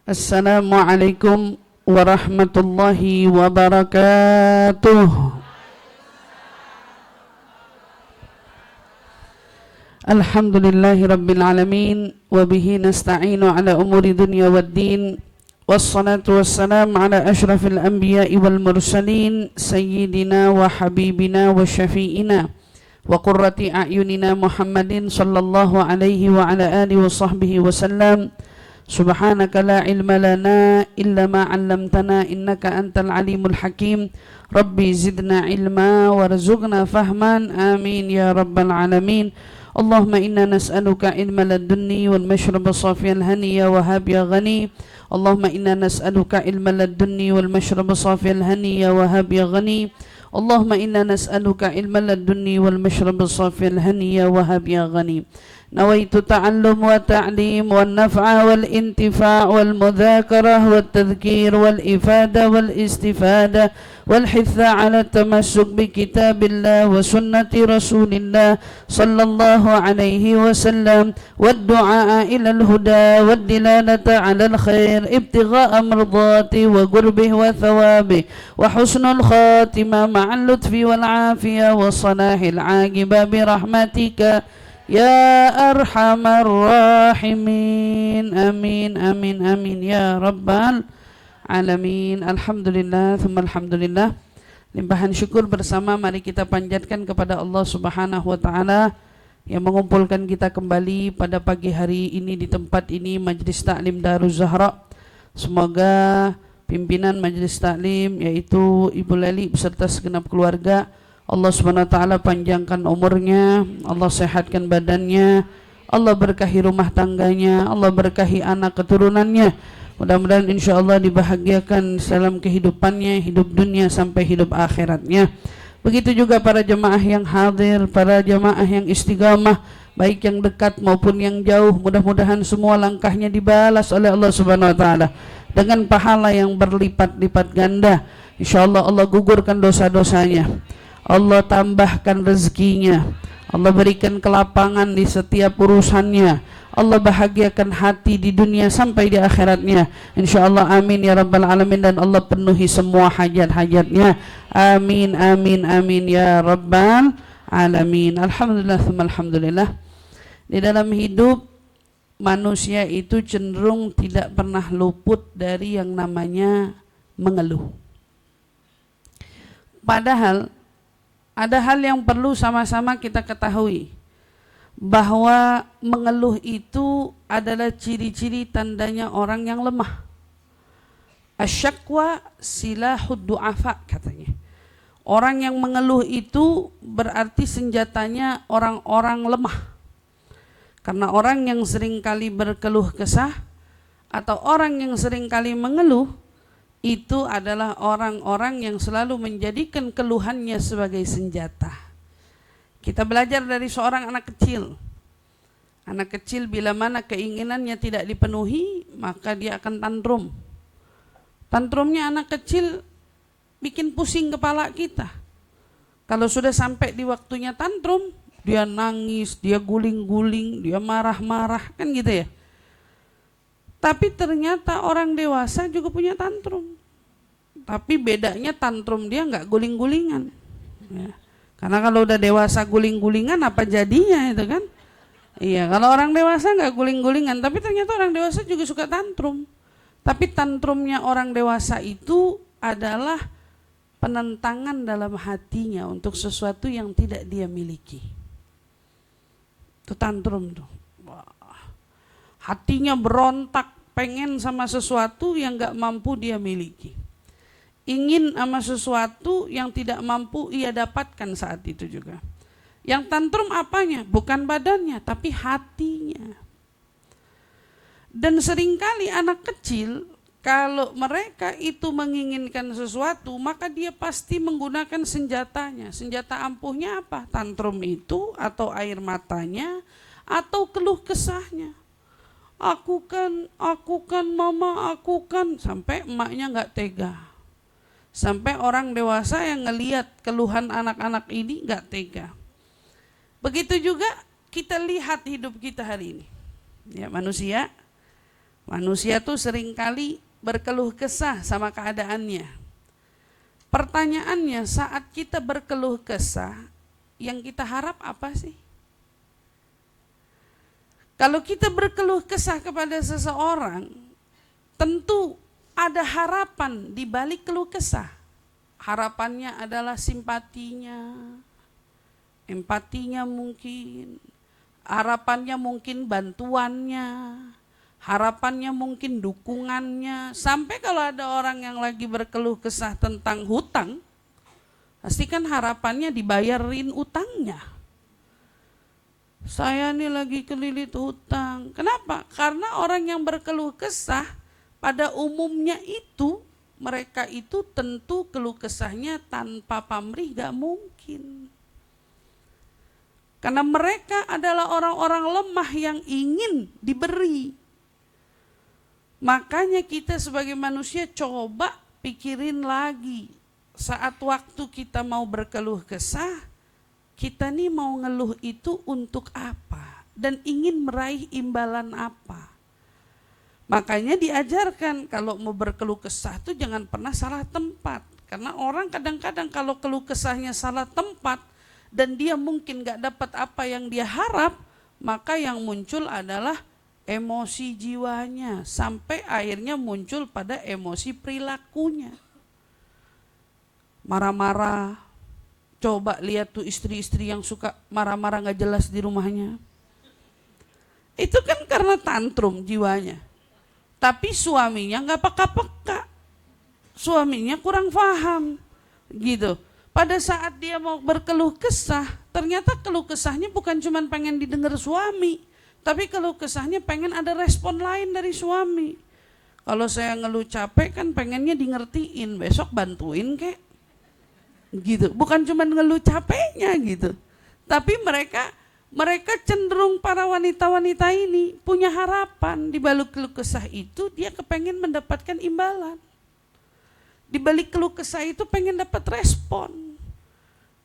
Assalamualaikum warahmatullahi wabarakatuh. Alhamdulillahi rabbil alamin wa bihi nasta'inu ala umuri dunya waddin. Wassalatu wassalamu ala ashrafil anbiya'i wal mursalin sayyidina wa habibina wa syafi'ina wa qurrati a'yunina Muhammadin sallallahu alaihi wa ala alihi wa sahbihi wa sallam. Subhanaka la ilma lana illa ma 'allamtana innaka antal alimul hakim. Rabbi zidna ilma warzuqna fahman. Amin ya rabbal alamin. Allahumma inna nas'aluka ilma ladunni wal mashraba safiyan hani ya wahhab ya ghani. Allahumma inna nas'aluka ilma ladunni wal mashraba safiyan hani ya wahhab ya ghani. Allahumma inna nas'aluka ilma ladunni wal mashraba safiyan hani ya wahhab ya ghani. Nawaitu ta'allum wa ta'lim wal naf'a wal intifa' wal mudzakarah wal tadhkir wal ifada wal istifada wal hitha ala tamassuk bi kitabillah wa sunnati rasulillah sallallahu alaihi wasallam wad du'a ila al huda wad dilalata ala al khair ibtigha'a mardati wa qurbih wa thawabih wa husnul khatimah ma'al lutfi wal afiyah wa salahil aqibah bi rahmatika ya arhamar rahimin. Amin amin amin ya rabbal alamin. Alhamdulillah thumma alhamdulillah. Limpahan syukur bersama mari kita panjatkan kepada Allah Subhanahu wa taala yang mengumpulkan kita kembali pada pagi hari ini di tempat ini, Majlis Taklim Daruz Zahra. Semoga pimpinan Majlis Taklim yaitu Ibu Leli beserta segenap keluarga Allah Subhanahu wa taala panjangkan umurnya, Allah sehatkan badannya, Allah berkahi rumah tangganya, Allah berkahi anak keturunannya. Mudah-mudahan insyaallah dibahagiakan dalam kehidupannya, hidup dunia sampai hidup akhiratnya. Begitu juga para jemaah yang hadir, para jemaah yang istiqamah, baik yang dekat maupun yang jauh, mudah-mudahan semua langkahnya dibalas oleh Allah Subhanahu wa taala dengan pahala yang berlipat-lipat ganda. Insyaallah Allah gugurkan dosa-dosanya, Allah tambahkan rezekinya, Allah berikan kelapangan di setiap urusannya, Allah bahagiakan hati di dunia sampai di akhiratnya, insyaallah. Amin ya rabbal alamin. Dan Allah penuhi semua hajat-hajatnya, amin amin amin ya rabbal alamin. Alhamdulillah tsumma alhamdulillah. Di dalam hidup manusia itu cenderung tidak pernah luput dari yang namanya mengeluh. Padahal ada hal yang perlu sama-sama kita ketahui, bahwa mengeluh itu adalah ciri-ciri tandanya orang yang lemah. Asyakwa silahud du'afa katanya. Orang yang mengeluh itu berarti senjatanya orang-orang lemah. Karena orang yang seringkali berkeluh kesah atau orang yang seringkali mengeluh itu adalah orang-orang yang selalu menjadikan keluhannya sebagai senjata. Kita belajar dari seorang anak kecil. Anak kecil bila mana keinginannya tidak dipenuhi, maka dia akan tantrum. Tantrumnya anak kecil bikin pusing kepala kita. Kalau sudah sampai di waktunya tantrum, dia nangis, dia guling-guling, dia marah-marah, kan gitu ya. Tapi ternyata orang dewasa juga punya tantrum. Tapi bedanya tantrum dia nggak guling-gulingan. Ya. Karena kalau udah dewasa guling-gulingan apa jadinya itu kan? Iya, kalau orang dewasa nggak guling-gulingan, tapi ternyata orang dewasa juga suka tantrum. Tapi tantrumnya orang dewasa itu adalah penentangan dalam hatinya untuk sesuatu yang tidak dia miliki. Itu tantrum tuh. Hatinya berontak, pengen sama sesuatu yang gak mampu dia miliki. Ingin sama sesuatu yang tidak mampu ia dapatkan saat itu juga. Yang tantrum apanya? Bukan badannya, tapi hatinya. Dan seringkali anak kecil, kalau mereka itu menginginkan sesuatu, maka dia pasti menggunakan senjatanya. Senjata ampuhnya apa? Tantrum itu, atau air matanya, atau keluh kesahnya. Aku kan mama, aku kan, sampai emaknya gak tega. Sampai orang dewasa yang ngelihat keluhan anak-anak ini gak tega. Begitu juga kita lihat hidup kita hari ini. Ya, manusia Manusia tuh seringkali berkeluh kesah sama keadaannya. Pertanyaannya, saat kita berkeluh kesah, yang kita harap apa sih? Kalau kita berkeluh kesah kepada seseorang, tentu ada harapan di balik keluh kesah. Harapannya adalah simpatinya, empatinya mungkin, harapannya mungkin bantuannya, harapannya mungkin dukungannya. Sampai kalau ada orang yang lagi berkeluh kesah tentang hutang, pasti kan harapannya dibayarin utangnya. Saya nih lagi kelilit hutang. Kenapa? Karena orang yang berkeluh kesah pada umumnya itu, mereka itu tentu keluh kesahnya tanpa pamrih gak mungkin. Karena mereka adalah orang-orang lemah yang ingin diberi. Makanya kita sebagai manusia coba pikirin lagi. Saat waktu kita mau berkeluh kesah, kita nih mau ngeluh itu untuk apa? Dan ingin meraih imbalan apa? Makanya diajarkan kalau mau berkeluh kesah tuh jangan pernah salah tempat. Karena orang kadang-kadang kalau keluh kesahnya salah tempat dan dia mungkin gak dapat apa yang dia harap, maka yang muncul adalah emosi jiwanya. Sampai akhirnya muncul pada emosi perilakunya. Marah-marah. Coba lihat tuh istri-istri yang suka marah-marah gak jelas di rumahnya. Itu kan karena tantrum jiwanya. Tapi suaminya gak peka-peka. Suaminya kurang paham. Gitu. Pada saat dia mau berkeluh kesah, ternyata keluh kesahnya bukan cuma pengen didengar suami. Tapi keluh kesahnya pengen ada respon lain dari suami. Kalau saya ngeluh capek kan pengennya di ngertiin. Besok bantuin kek. Gitu, bukan cuma ngeluh capeknya gitu, tapi mereka cenderung para wanita-wanita ini punya harapan. Di balik keluh kesah itu dia kepengen mendapatkan imbalan, di balik keluh kesah itu pengen dapat respon,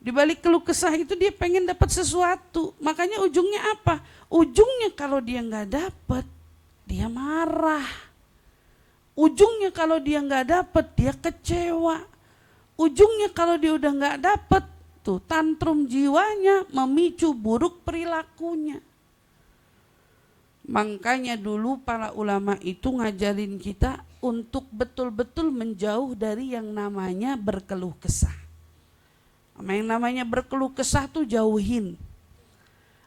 di balik keluh kesah itu dia pengen dapat sesuatu. Makanya ujungnya apa? Ujungnya kalau dia nggak dapat, dia marah. Ujungnya kalau dia nggak dapat, dia kecewa. Ujungnya kalau dia udah gak dapet, tuh tantrum jiwanya memicu buruk perilakunya. Makanya dulu para ulama itu ngajarin kita untuk betul-betul menjauh dari yang namanya berkeluh kesah. Yang namanya berkeluh kesah tuh jauhin.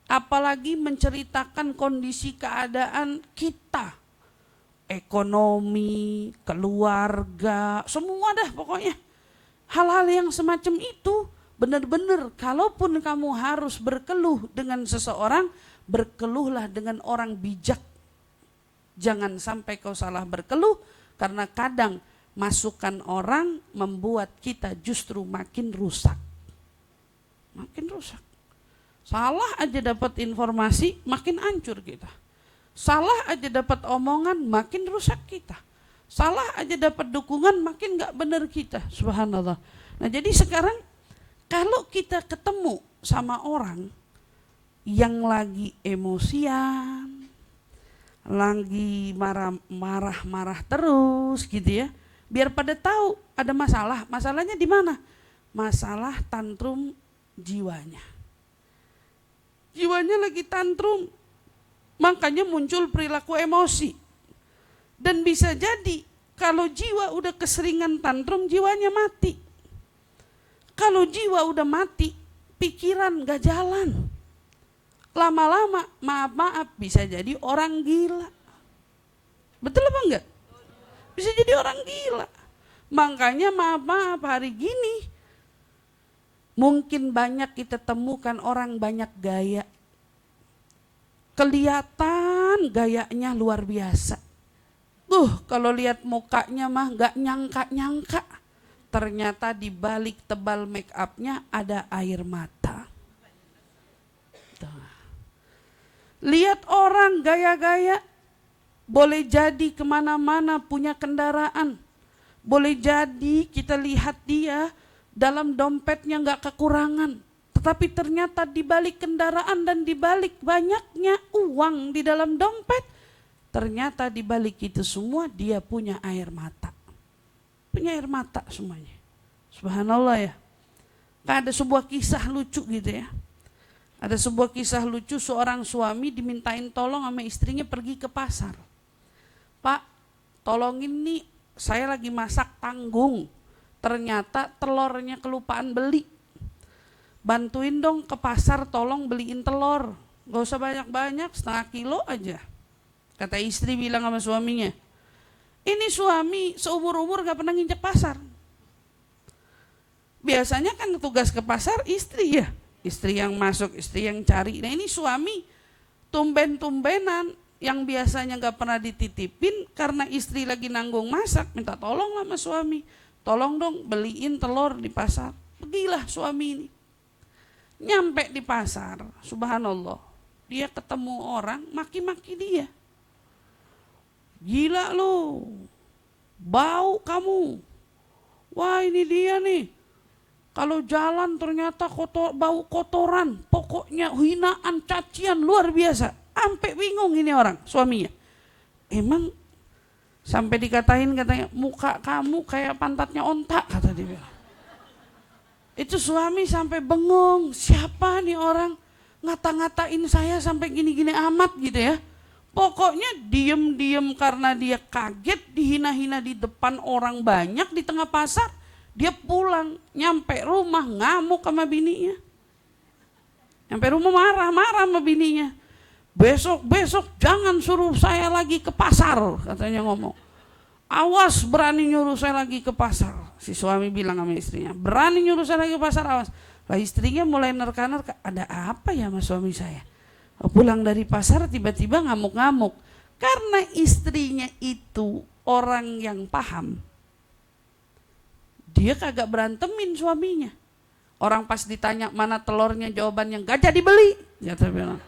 Apalagi menceritakan kondisi keadaan kita. Ekonomi, keluarga, semua dah pokoknya. Hal-hal yang semacam itu benar-benar kalaupun kamu harus berkeluh dengan seseorang, berkeluhlah dengan orang bijak. Jangan sampai kau salah berkeluh, karena kadang masukan orang membuat kita justru makin rusak. Makin rusak. Salah aja dapat informasi, makin hancur kita. Salah aja dapat omongan, makin rusak kita. Salah aja dapat dukungan, makin gak benar kita. Subhanallah. Nah jadi sekarang kalau kita ketemu sama orang yang lagi emosian, lagi marah-marah terus gitu ya, biar pada tahu ada masalah. Masalahnya di mana? Masalah tantrum jiwanya. Jiwanya lagi tantrum, makanya muncul perilaku emosi. Dan bisa jadi kalau jiwa udah keseringan tantrum, jiwanya mati. Kalau jiwa udah mati, pikiran gak jalan. Lama-lama, maaf-maaf, bisa jadi orang gila. Betul apa enggak? Bisa jadi orang gila. Makanya maaf-maaf, hari gini mungkin banyak kita temukan orang banyak gaya. Kelihatan gayanya luar biasa. Kalau lihat mukanya mah gak nyangka-nyangka. Ternyata di balik tebal make upnya ada air mata. Lihat orang gaya-gaya, boleh jadi kemana-mana punya kendaraan. Boleh jadi kita lihat dia dalam dompetnya gak kekurangan. Tetapi ternyata di balik kendaraan dan di balik banyaknya uang di dalam dompet, Ternyata di balik itu semua dia punya air mata. Punya air mata semuanya. Subhanallah ya. Ada sebuah kisah lucu gitu ya. Ada sebuah kisah lucu, seorang suami dimintain tolong sama istrinya pergi ke pasar. Pak, tolongin nih, saya lagi masak tanggung. Ternyata telurnya kelupaan beli. Bantuin dong ke pasar, tolong beliin telur. Gak usah banyak-banyak, setengah kilo aja. Kata istri bilang sama suaminya, ini suami seumur-umur gak pernah nginjek pasar. Biasanya kan tugas ke pasar istri ya. Istri yang masuk, istri yang cari. Nah ini suami tumben-tumbenan yang biasanya gak pernah dititipin karena istri lagi nanggung masak, minta tolong sama suami. Tolong dong beliin telur di pasar. Pergilah suami ini. Nyampe di pasar, subhanallah. Dia ketemu orang, maki-maki dia. Gila lo, bau kamu. Wah ini dia nih. Kalau jalan ternyata bau kotoran. Pokoknya hinaan, cacian luar biasa. Sampai bingung ini orang, suaminya. Emang sampai dikatain katanya, muka kamu kayak pantatnya onta, kata dia. Itu suami sampai bengong. Siapa nih orang ngata-ngatain saya sampai gini-gini amat gitu ya. Pokoknya diem-diem karena dia kaget, dihina-hina di depan orang banyak di tengah pasar. Dia pulang, nyampe rumah ngamuk sama bininya. Nyampe rumah marah-marah sama bininya. Besok jangan suruh saya lagi ke pasar, katanya ngomong. Awas berani nyuruh saya lagi ke pasar. Si suami bilang sama istrinya, berani nyuruh saya lagi ke pasar, awas. Lah istrinya mulai nerka-nerka, ada apa ya sama suami saya? Pulang dari pasar tiba-tiba ngamuk-ngamuk. Karena istrinya itu orang yang paham. Dia kagak berantemin suaminya. Orang pas ditanya mana telurnya, jawabannya gak jadi beli. Dia bilang,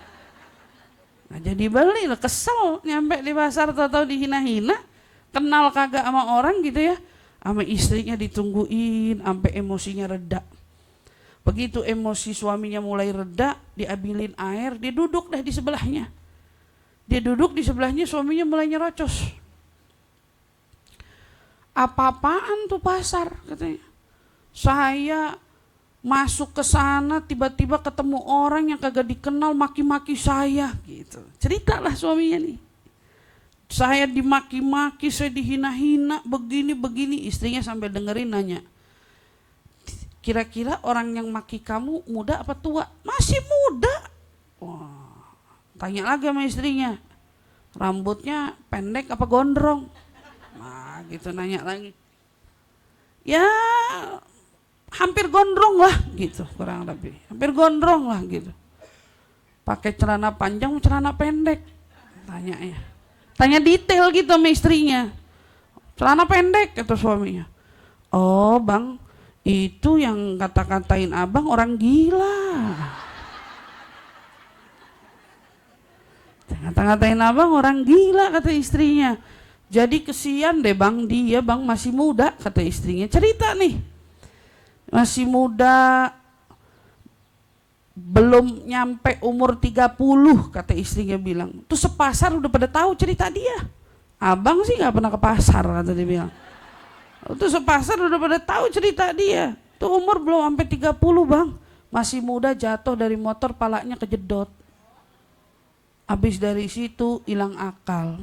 gak jadi beli, kesel nyampe di pasar tahu-tahu dihina-hina. Kenal kagak sama orang gitu ya. Sama istrinya ditungguin sampai emosinya reda. Begitu emosi suaminya mulai reda, diambilin air, dia duduk dah di sebelahnya. Dia duduk di sebelahnya, suaminya mulai nyerocos. Apa-apaan tuh pasar, katanya. Saya masuk ke sana, tiba-tiba ketemu orang yang kagak dikenal, maki-maki saya, gitu. Ceritalah suaminya nih. Saya dimaki-maki, saya dihina-hina, begini-begini. Istrinya sambil dengerin nanya, kira-kira orang yang maki kamu muda apa tua? Masih muda. Wah, tanya lagi sama istrinya, rambutnya pendek apa gondrong? Nah gitu nanya lagi. Ya hampir gondrong lah gitu, kurang lebih. Hampir gondrong lah gitu. Pakai celana panjang, celana pendek? Tanyanya. Tanya detail gitu sama istrinya. Celana pendek kata suaminya. Oh bang, itu yang kata-katain abang orang gila. Kata-katain abang orang gila kata istrinya. Jadi kesian deh bang, dia bang masih muda kata istrinya. Cerita nih, masih muda, belum nyampe umur 30 kata istrinya bilang. Tuh sepasar udah pada tahu cerita dia. Abang sih gak pernah ke pasar kata dia bilang. Tuh sepasar udah pada tahu cerita dia. Tuh umur belum sampai 30 bang, masih muda jatuh dari motor, palanya kejedot. Habis dari situ hilang akal.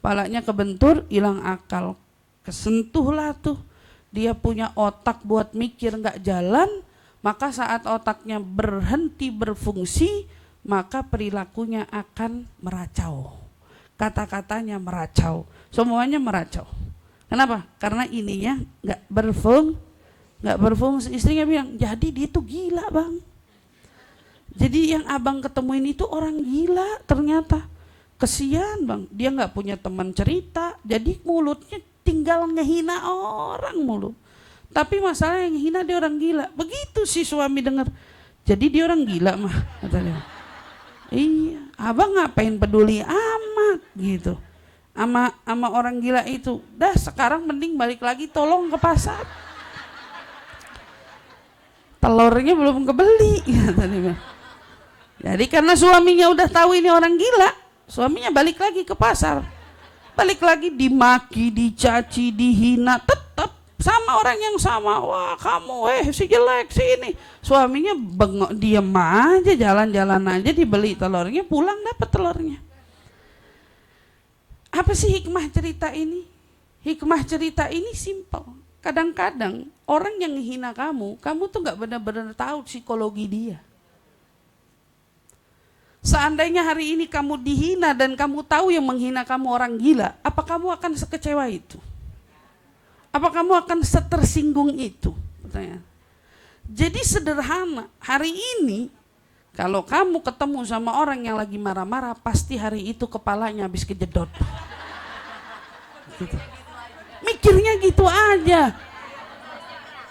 Palanya kebentur, hilang akal. Kesentuhlah tuh. Dia punya otak buat mikir gak jalan. Maka saat otaknya berhenti berfungsi, maka perilakunya akan meracau. Kata-katanya meracau. Semuanya meracau. Kenapa? Karena ininya gak berfungsi. Istrinya bilang, jadi dia tuh gila bang. Jadi yang abang ketemuin itu orang gila ternyata. Kesian bang, dia gak punya teman cerita. Jadi mulutnya tinggal ngehina orang mulu. Tapi masalah yang hina dia orang gila. Begitu si suami dengar. Jadi dia orang gila mah kata dia. Iya, abang ngapain peduli amat gitu. Sama orang gila itu. Dah sekarang mending balik lagi tolong ke pasar. Telurnya belum kebeli kata dia. Jadi karena suaminya udah tahu ini orang gila, Suaminya balik lagi ke pasar, balik lagi dimaki, dicaci, dihina, tetap sama orang yang sama. Wah kamu si jelek si ini. Suaminya bengok, diem aja, jalan-jalan aja, dibeli telurnya, pulang dapat telurnya. Apa sih hikmah cerita ini? Hikmah cerita ini simpel. Kadang-kadang orang yang hina kamu tuh gak benar-benar tahu psikologi dia. Seandainya hari ini kamu dihina dan kamu tahu yang menghina kamu orang gila, apa kamu akan sekecewa itu? Apa kamu akan setersinggung itu? Pertanyaan. Jadi sederhana, hari ini kalau kamu ketemu sama orang yang lagi marah-marah, pasti hari itu kepalanya habis kejedot. Gitu. Mikirnya gitu aja.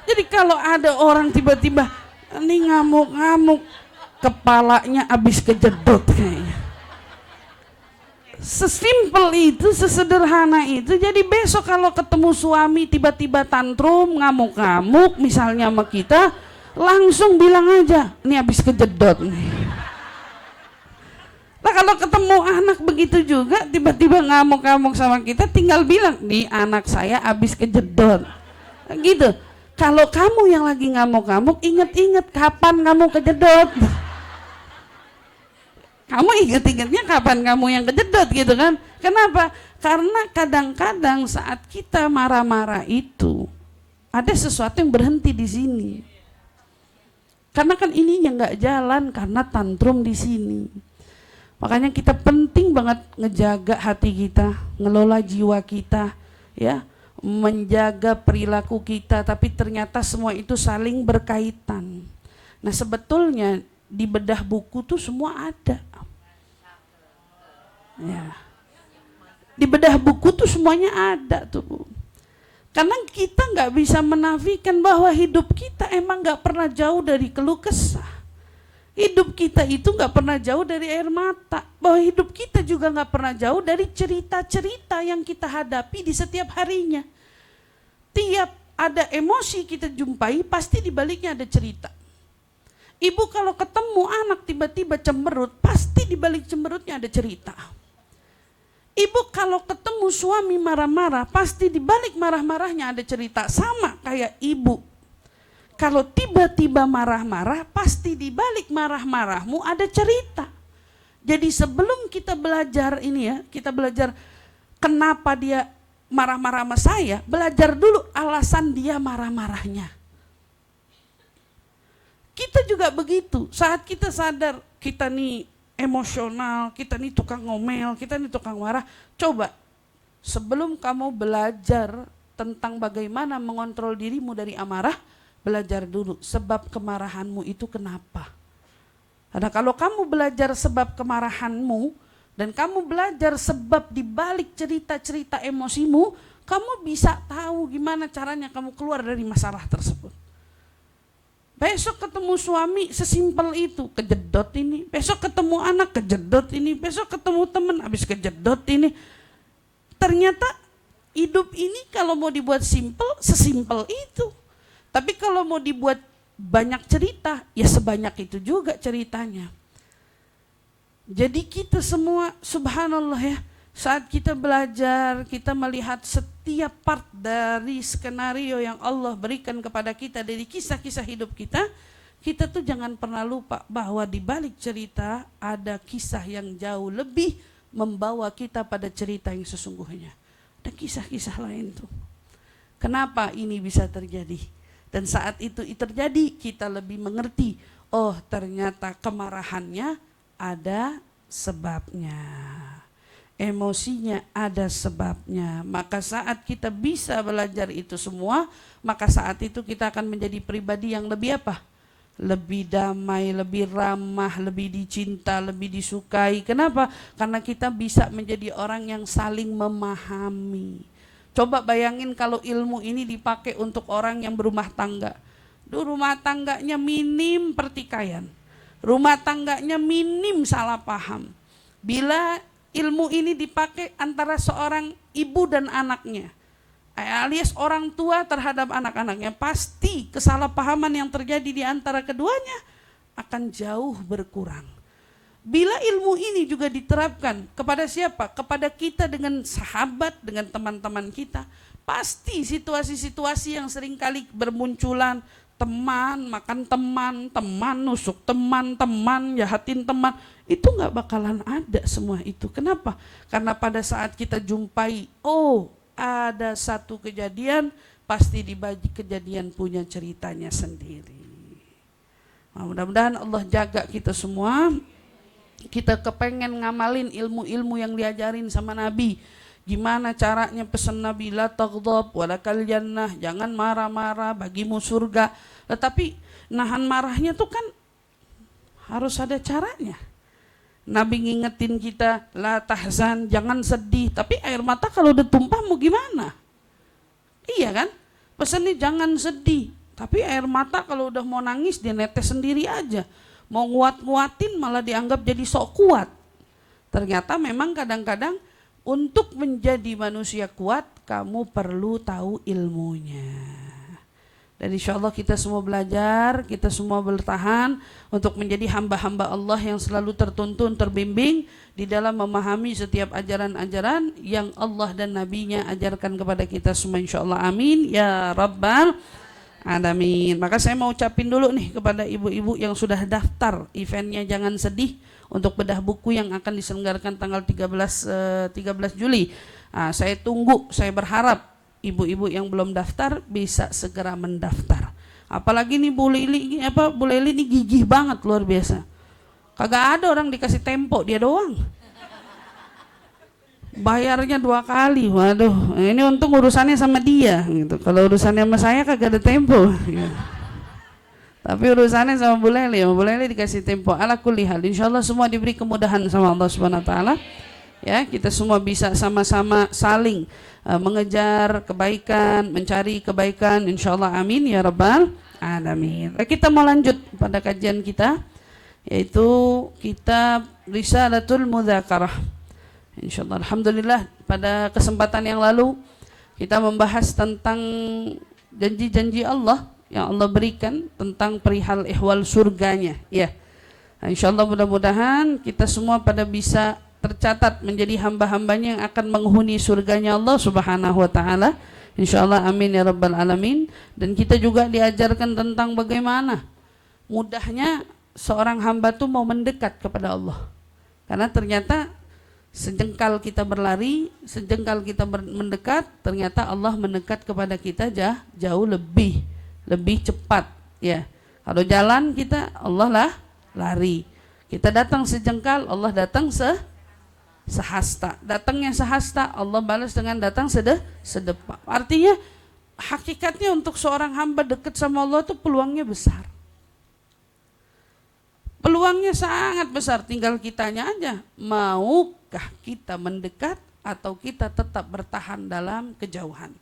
Jadi kalau ada orang tiba-tiba ini ngamuk-ngamuk, kepalanya habis kejedot kayaknya. Sesimpel itu, sesederhana itu. Jadi besok kalau ketemu suami tiba-tiba tantrum, ngamuk-ngamuk misalnya sama kita, langsung bilang aja, ini habis kejedot nih. Nah kalau ketemu anak begitu juga, tiba-tiba ngamuk-ngamuk sama kita, tinggal bilang, nih anak saya habis kejedot. Gitu. Kalau kamu yang lagi ngamuk-ngamuk, inget-inget kapan kamu kejedot. Kamu inget-ingetnya kapan kamu yang kejedot gitu kan. Kenapa? Karena kadang-kadang saat kita marah-marah itu, ada sesuatu yang berhenti di sini. Karena kan ininya nggak jalan karena tantrum di sini. Makanya kita penting banget ngejaga hati kita, ngelola jiwa kita, ya, menjaga perilaku kita. Tapi ternyata semua itu saling berkaitan. Nah sebetulnya di bedah buku tuh semua ada. Ya. Di bedah buku tuh semuanya ada tuh Bu. Karena kita nggak bisa menafikan bahwa hidup kita emang nggak pernah jauh dari keluh kesah. Hidup kita itu nggak pernah jauh dari air mata. Bahwa hidup kita juga nggak pernah jauh dari cerita-cerita yang kita hadapi di setiap harinya. Tiap ada emosi kita jumpai, pasti di baliknya ada cerita. Ibu kalau ketemu anak tiba-tiba cemberut, pasti di balik cemberutnya ada cerita. Ibu kalau ketemu suami marah-marah, pasti di balik marah-marahnya ada cerita. Sama kayak ibu. Kalau tiba-tiba marah-marah, pasti di balik marah-marahmu ada cerita. Jadi sebelum kita belajar ini ya, kita belajar kenapa dia marah-marah sama saya, belajar dulu alasan dia marah-marahnya. Kita juga begitu, saat kita sadar kita nih emosional, kita nih tukang ngomel, kita nih tukang marah, coba sebelum kamu belajar tentang bagaimana mengontrol dirimu dari amarah, belajar dulu sebab kemarahanmu itu kenapa. Karena kalau kamu belajar sebab kemarahanmu dan kamu belajar sebab dibalik cerita-cerita emosimu, kamu bisa tahu gimana caranya kamu keluar dari masalah tersebut. Besok ketemu suami sesimpel itu, kejedot ini. Besok ketemu anak, kejedot ini. Besok ketemu teman, habis kejedot ini. Ternyata hidup ini kalau mau dibuat simpel, sesimpel itu. Tapi kalau mau dibuat banyak cerita, ya sebanyak itu juga ceritanya. Jadi kita semua, subhanallah ya, saat kita belajar, kita melihat setiap part dari skenario yang Allah berikan kepada kita dari kisah-kisah hidup kita, kita tuh jangan pernah lupa bahwa di balik cerita ada kisah yang jauh lebih membawa kita pada cerita yang sesungguhnya. Ada kisah-kisah lain tuh. Kenapa ini bisa terjadi? Dan saat itu terjadi, kita lebih mengerti, oh ternyata kemarahannya ada sebabnya. Emosinya ada sebabnya. Maka saat kita bisa belajar itu semua, maka saat itu kita akan menjadi pribadi yang lebih apa? Lebih damai, lebih ramah, lebih dicinta, lebih disukai. Kenapa? Karena kita bisa menjadi orang yang saling memahami. Coba bayangin kalau ilmu ini dipakai untuk orang yang berumah tangga. Rumah tangganya minim pertikaian. Rumah tangganya minim salah paham. Bila ilmu ini dipakai antara seorang ibu dan anaknya, alias orang tua terhadap anak-anaknya, pasti kesalahpahaman yang terjadi di antara keduanya akan jauh berkurang. Bila ilmu ini juga diterapkan kepada siapa? Kepada kita dengan sahabat, dengan teman-teman kita, pasti situasi-situasi yang seringkali bermunculan, teman makan teman, teman nusuk teman, teman jahatin teman, itu nggak bakalan ada semua itu. Kenapa? Karena pada saat kita jumpai, oh ada satu kejadian, pasti dibagi kejadian punya ceritanya sendiri. Nah, mudah-mudahan Allah jaga kita semua. Kita kepengen ngamalin ilmu-ilmu yang diajarin sama Nabi. Gimana caranya pesan Nabi, la taghdab walakal jannah, jangan marah-marah, bagimu surga. Tetapi nahan marahnya tuh kan harus ada caranya. Nabi ngingetin kita, la tahzan, jangan sedih. Tapi air mata kalau udah tumpah mau gimana? Iya kan? Pesannya jangan sedih. Tapi air mata kalau udah mau nangis dia netes sendiri aja. Mau nguat-nguatin malah dianggap jadi sok kuat. Ternyata memang kadang-kadang untuk menjadi manusia kuat kamu perlu tahu ilmunya. Dan insya Allah kita semua belajar, kita semua bertahan untuk menjadi hamba-hamba Allah yang selalu tertuntun, terbimbing di dalam memahami setiap ajaran-ajaran yang Allah dan Nabi-Nya ajarkan kepada kita semua, insya Allah. Amin ya Rabbal Alamin. Maka saya mau ucapin dulu nih kepada ibu-ibu yang sudah daftar eventnya Jangan Sedih untuk bedah buku yang akan diselenggarakan tanggal 13 Juli. Nah, saya tunggu, saya berharap ibu-ibu yang belum daftar bisa segera mendaftar. Apalagi nih Bu Lili ini gigih banget, luar biasa. Kagak ada orang dikasih tempo, dia doang. Bayarnya 2 kali, waduh, ini untung urusannya sama dia gitu. Kalau urusannya sama saya kagak ada tempo gitu. Tapi urusannya sama Bu Leli dikasih tempo. Ala kulli hal, insyaallah semua diberi kemudahan sama Allah Subhanahu wa taala. Ya, kita semua bisa sama-sama saling mengejar kebaikan, mencari kebaikan, insyaallah. Amin ya rabbal alamin. Kita mau lanjut pada kajian kita, yaitu kitab Risalatul Mudzakarah. Insyaallah, alhamdulillah, pada kesempatan yang lalu kita membahas tentang janji-janji Allah yang Allah berikan tentang perihal ihwal surganya. Ya, nah, insyaallah mudah-mudahan kita semua pada bisa tercatat menjadi hamba-hambanya yang akan menghuni surganya Allah Subhanahu wa taala. Insyaallah, amin ya rabbal alamin. Dan kita juga diajarkan tentang bagaimana mudahnya seorang hamba tuh mau mendekat kepada Allah. Karena ternyata sejengkal kita berlari, sejengkal kita mendekat, ternyata Allah mendekat kepada kita jauh lebih cepat. Ya, kalau jalan kita, Allah lah lari. Kita datang sejengkal, Allah datang sehasta. Datangnya sehasta, Allah balas dengan datang sedepak. Artinya hakikatnya untuk seorang hamba dekat sama Allah itu peluangnya besar. Peluangnya sangat besar, tinggal kitanya aja. Maukah kita mendekat atau kita tetap bertahan dalam kejauhan?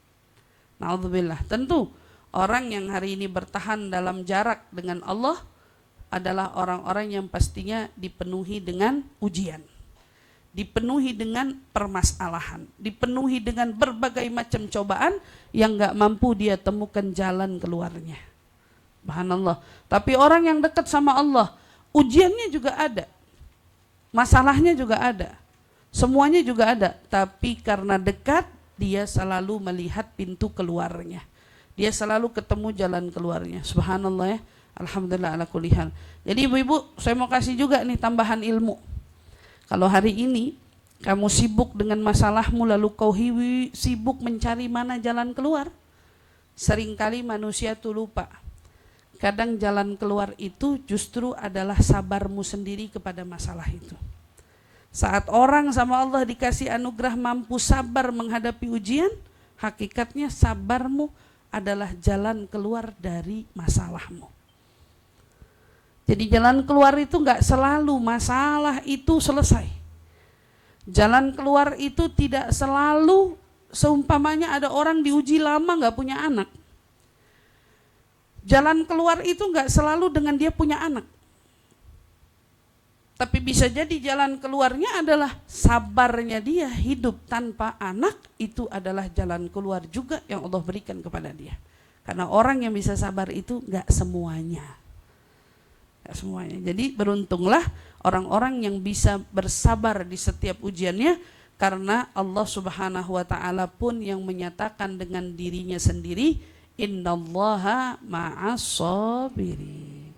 Na'udzubillah. Tentu orang yang hari ini bertahan dalam jarak dengan Allah adalah orang-orang yang pastinya dipenuhi dengan ujian, dipenuhi dengan permasalahan, dipenuhi dengan berbagai macam cobaan yang gak mampu dia temukan jalan keluarnya. Subhanallah. Tapi orang yang dekat sama Allah, ujiannya juga ada, masalahnya juga ada, semuanya juga ada. Tapi karena dekat, dia selalu melihat pintu keluarnya, dia selalu ketemu jalan keluarnya. Subhanallah ya, alhamdulillah ala kulli hal. Jadi ibu-ibu, saya mau kasih juga nih tambahan ilmu. Kalau hari ini kamu sibuk dengan masalahmu, lalu kau sibuk mencari mana jalan keluar, seringkali manusia tuh lupa. Kadang jalan keluar itu justru adalah sabarmu sendiri kepada masalah itu. Saat orang sama Allah dikasih anugerah mampu sabar menghadapi ujian, hakikatnya sabarmu adalah jalan keluar dari masalahmu. Jadi jalan keluar itu enggak selalu masalah itu selesai. Jalan keluar itu tidak selalu, seumpamanya ada orang diuji lama enggak punya anak. Jalan keluar itu enggak selalu dengan dia punya anak. Tapi bisa jadi jalan keluarnya adalah sabarnya dia hidup tanpa anak, itu adalah jalan keluar juga yang Allah berikan kepada dia. Karena orang yang bisa sabar itu enggak semuanya. Nggak semuanya. Jadi beruntunglah orang-orang yang bisa bersabar di setiap ujiannya, karena Allah Subhanahu wa taala pun yang menyatakan dengan dirinya sendiri, innallaha ma'as sabirin.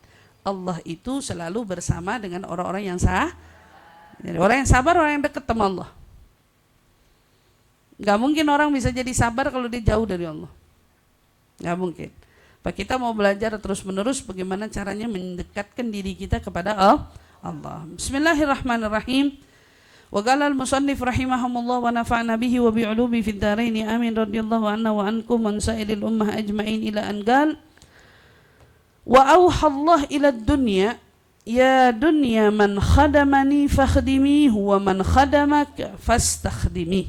Allah itu selalu bersama dengan orang-orang yang Jadi orang yang sabar, orang yang dekat sama Allah. Gak mungkin orang bisa jadi sabar kalau dia jauh dari Allah. Gak mungkin. Pak, kita mau belajar terus menerus bagaimana caranya mendekatkan diri kita kepada Allah. Bismillahirrahmanirrahim. Wa qala al-musannif rahimahumullah wa nafa'na bihi wa bi'ulubi fid dharain amin radhiyallahu anna wa ankum wa sa'iril ummah ajma'in ila an qala wa auha Allah ila ad-dunya ya dunya man khadamani fakhdimihi wa man khadamaka fastakhdimihi.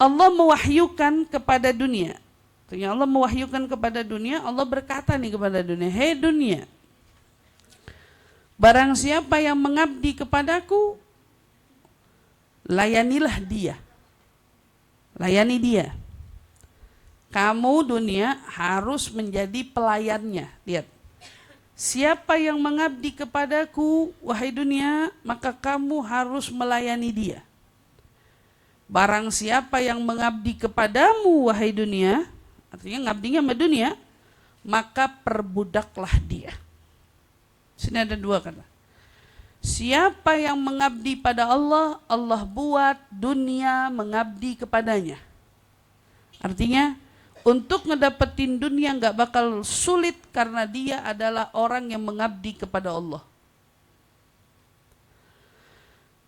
Allah mewahyukan kepada dunia. Allah mewahyukan kepada dunia, Allah berkata nih kepada dunia, hei dunia, barang siapa yang mengabdi kepadaku, layanilah dia. Layani dia. Kamu dunia harus menjadi pelayannya. Lihat. Siapa yang mengabdi kepadaku, wahai dunia, maka kamu harus melayani dia. Barang siapa yang mengabdi kepadamu, wahai dunia, artinya ngabdinya sama dunia, maka perbudaklah dia. Sini ada dua kata. Siapa yang mengabdi pada Allah, Allah buat dunia mengabdi kepadanya. Artinya untuk ngedapetin dunia gak bakal sulit karena dia adalah orang yang mengabdi kepada Allah.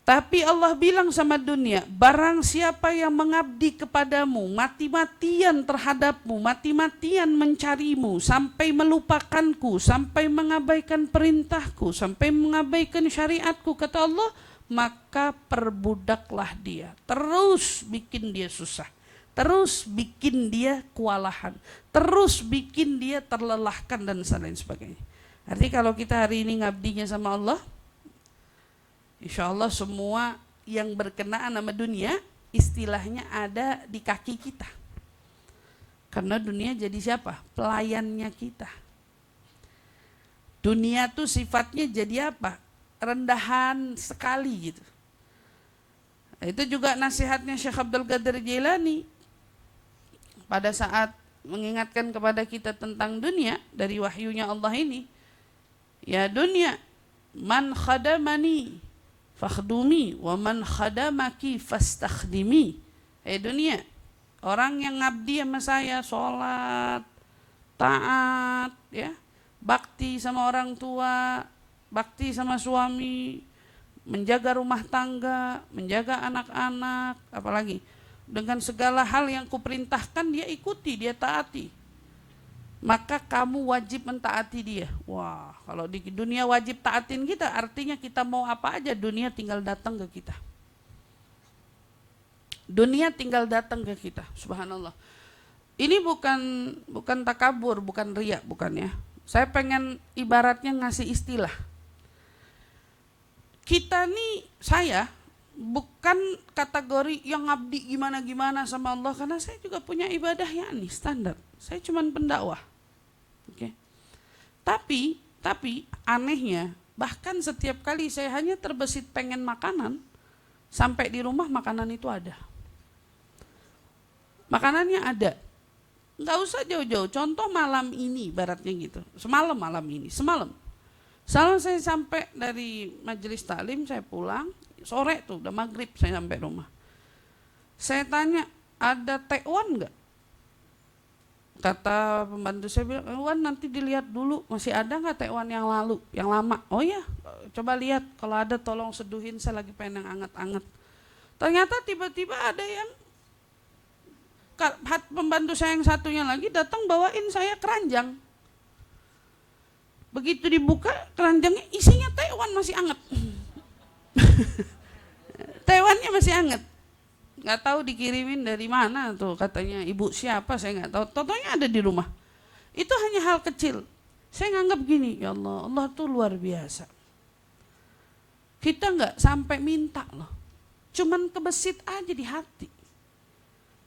Tapi Allah bilang sama dunia, barang siapa yang mengabdi kepadamu, mati-matian terhadapmu, mati-matian mencarimu, sampai melupakanku, sampai mengabaikan perintahku, sampai mengabaikan syariatku, kata Allah, maka perbudaklah dia. Terus bikin dia susah, terus bikin dia kewalahan, terus bikin dia terlelahkan dan lain sebagainya. Artinya kalau kita hari ini ngabdinya sama Allah, insya Allah semua yang berkenaan sama dunia istilahnya ada di kaki kita. Karena dunia jadi siapa? Pelayannya kita. Dunia tuh sifatnya jadi apa? Rendahan sekali gitu. Itu juga nasihatnya Syekh Abdul Qadir Jailani pada saat mengingatkan kepada kita tentang dunia dari wahyunya Allah ini. Ya dunia, man khadamani fakhdumi wa man khadamaki fastakhdimi. Dunia, orang yang ngabdi sama saya, sholat, taat, ya, bakti sama orang tua, bakti sama suami, menjaga rumah tangga, menjaga anak-anak, apalagi dengan segala hal yang kuperintahkan dia ikuti, dia taati. Maka kamu wajib mentaati dia. Wah, kalau di dunia wajib taatin kita, artinya kita mau apa aja dunia tinggal datang ke kita. Dunia tinggal datang ke kita, subhanallah. Ini bukan takabur, bukan riya, bukan ya. Saya pengen ibaratnya ngasih istilah. Kita nih, saya bukan kategori yang ngabdi gimana-gimana sama Allah, karena saya juga punya ibadah yang nih standar. Saya cuma pendakwah. Oke. Tapi anehnya, bahkan setiap kali saya hanya terbesit pengen makanan, sampai di rumah makanan itu ada. Makanannya ada. Nggak usah jauh-jauh. Contoh malam ini, ibaratnya gitu. Semalam saya sampai dari majelis taklim, saya pulang, sore tuh, udah maghrib saya sampai rumah. Saya tanya, ada tekwan nggak? Kata pembantu saya bilang, Wan nanti dilihat dulu, masih ada nggak tekwan yang lalu, yang lama? Oh iya, coba lihat, kalau ada tolong seduhin, saya lagi pengen yang anget-anget. Ternyata tiba-tiba ada yang, pembantu saya yang satunya lagi datang bawain saya keranjang. Begitu dibuka keranjangnya isinya tekwan masih anget. Tekwannya masih anget. Nggak tahu dikirimin dari mana tuh, katanya ibu siapa saya nggak tahu. Totonya ada di rumah. Itu hanya hal kecil. Saya nganggap gini, ya Allah, Allah tuh luar biasa. Kita nggak sampai minta loh, cuman kebesit aja di hati.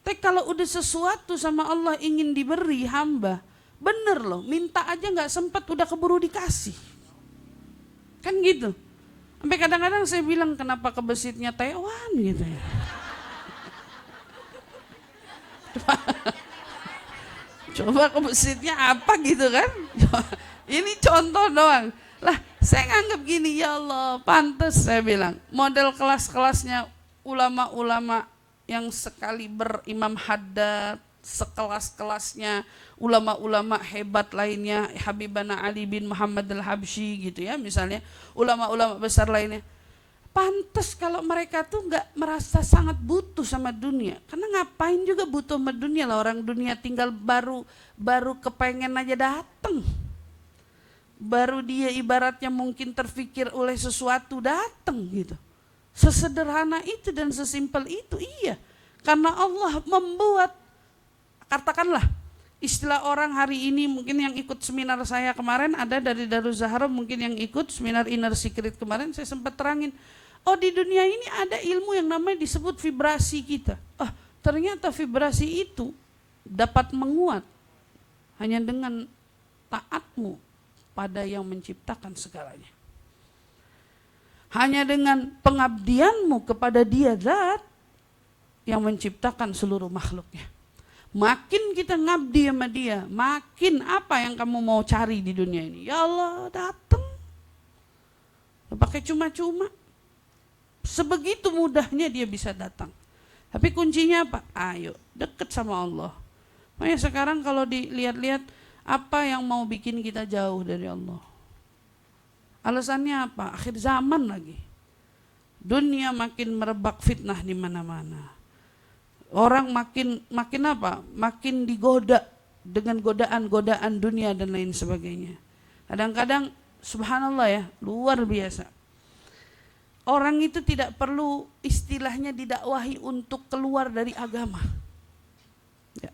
Tapi kalau udah sesuatu sama Allah ingin diberi hamba, Bener loh, minta aja nggak sempat udah keburu dikasih. Kan gitu. Sampai kadang-kadang saya bilang kenapa ke masjidnya Taiwan gitu ya. Coba ke masjidnya apa gitu kan. Ini contoh doang. Lah saya nganggap gini, ya Allah pantas saya bilang. Model kelas-kelasnya ulama-ulama yang sekaliber Imam Haddad, sekelas-kelasnya ulama-ulama hebat lainnya, Habibana Ali bin Muhammad al-Habsyi gitu ya misalnya, ulama-ulama besar lainnya. Pantas kalau mereka tuh nggak merasa sangat butuh sama dunia, karena ngapain juga butuh sama dunia lah, orang dunia tinggal baru kepengen aja datang, baru dia ibaratnya mungkin terfikir oleh sesuatu datang gitu. Sesederhana itu dan sesimpel itu, iya, karena Allah membuat, katakanlah istilah orang hari ini mungkin yang ikut seminar saya kemarin ada dari Darul Zahra, mungkin yang ikut seminar Inner Secret kemarin saya sempat terangin. Oh di dunia ini ada ilmu yang namanya disebut vibrasi kita. Ternyata vibrasi itu dapat menguat hanya dengan taatmu pada yang menciptakan segalanya. Hanya dengan pengabdianmu kepada Dia Zat yang menciptakan seluruh makhluknya. Makin kita ngabdi sama Dia, makin apa yang kamu mau cari di dunia ini, ya Allah datang. Pakai cuma-cuma. Sebegitu mudahnya Dia bisa datang. Tapi kuncinya apa? Ayo deket sama Allah. Makanya sekarang kalau dilihat-lihat, apa yang mau bikin kita jauh dari Allah? Alasannya apa? Akhir zaman lagi. Dunia makin merebak fitnah di mana-mana. Orang makin apa? Makin digoda dengan godaan-godaan dunia dan lain sebagainya. Kadang-kadang subhanallah ya, luar biasa. Orang itu tidak perlu istilahnya didakwahi untuk keluar dari agama. Ya.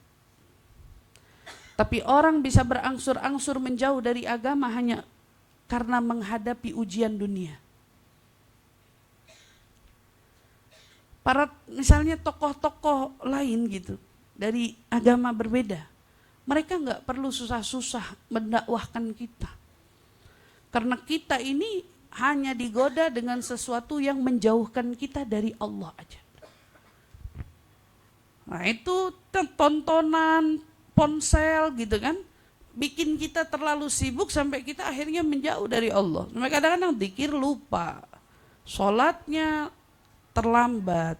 Tapi orang bisa berangsur-angsur menjauh dari agama hanya karena menghadapi ujian dunia. Para misalnya tokoh-tokoh lain gitu dari agama berbeda, mereka nggak perlu susah-susah mendakwahkan kita, karena kita ini hanya digoda dengan sesuatu yang menjauhkan kita dari Allah aja. Nah itu tontonan ponsel gitu kan, bikin kita terlalu sibuk sampai kita akhirnya menjauh dari Allah. Sampai kadang-kadang zikir lupa, sholatnya terlambat,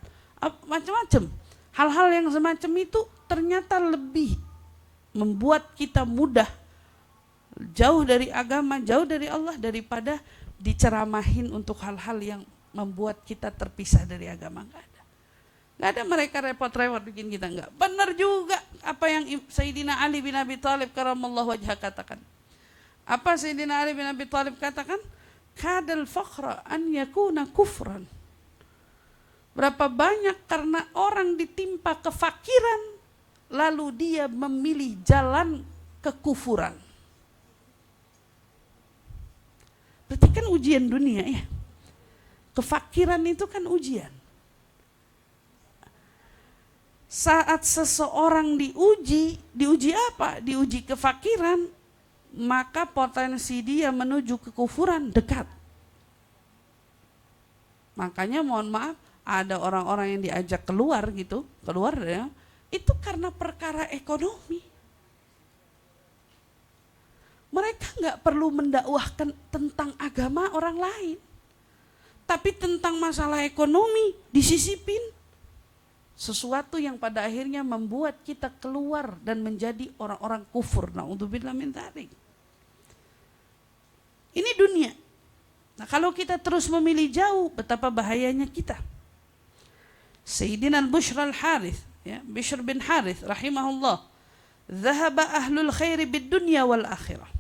macam-macam. Hal-hal yang semacam itu ternyata lebih membuat kita mudah jauh dari agama, jauh dari Allah daripada diceramahin untuk hal-hal yang membuat kita terpisah dari agama. Nggak ada mereka repot-repot bikin kita enggak. Benar juga apa yang Sayyidina Ali bin Abi Thalib karamallahu wajhah katakan. Apa Sayyidina Ali bin Abi Thalib katakan? Kadal fakhra an yakuna kufran. Berapa banyak karena orang ditimpa kefakiran lalu dia memilih jalan kekufuran. Berarti kan ujian dunia ya. Kefakiran itu kan ujian. Saat seseorang diuji apa? Diuji kefakiran, maka potensi dia menuju kekufuran dekat. Makanya mohon maaf, ada orang-orang yang diajak keluar ya, itu karena perkara ekonomi. Mereka nggak perlu mendakwahkan tentang agama orang lain, tapi tentang masalah ekonomi disisipin. Sesuatu yang pada akhirnya membuat kita keluar dan menjadi orang-orang kufur. Na'udzubillah min dzalik. Ini dunia. Nah kalau kita terus memilih jauh, betapa bahayanya kita. Sayyidina Bishr al-Harith, ya, Bishr bin Harith rahimahullah, "Dhahaba ahlul khairi bid dunya wal akhirah."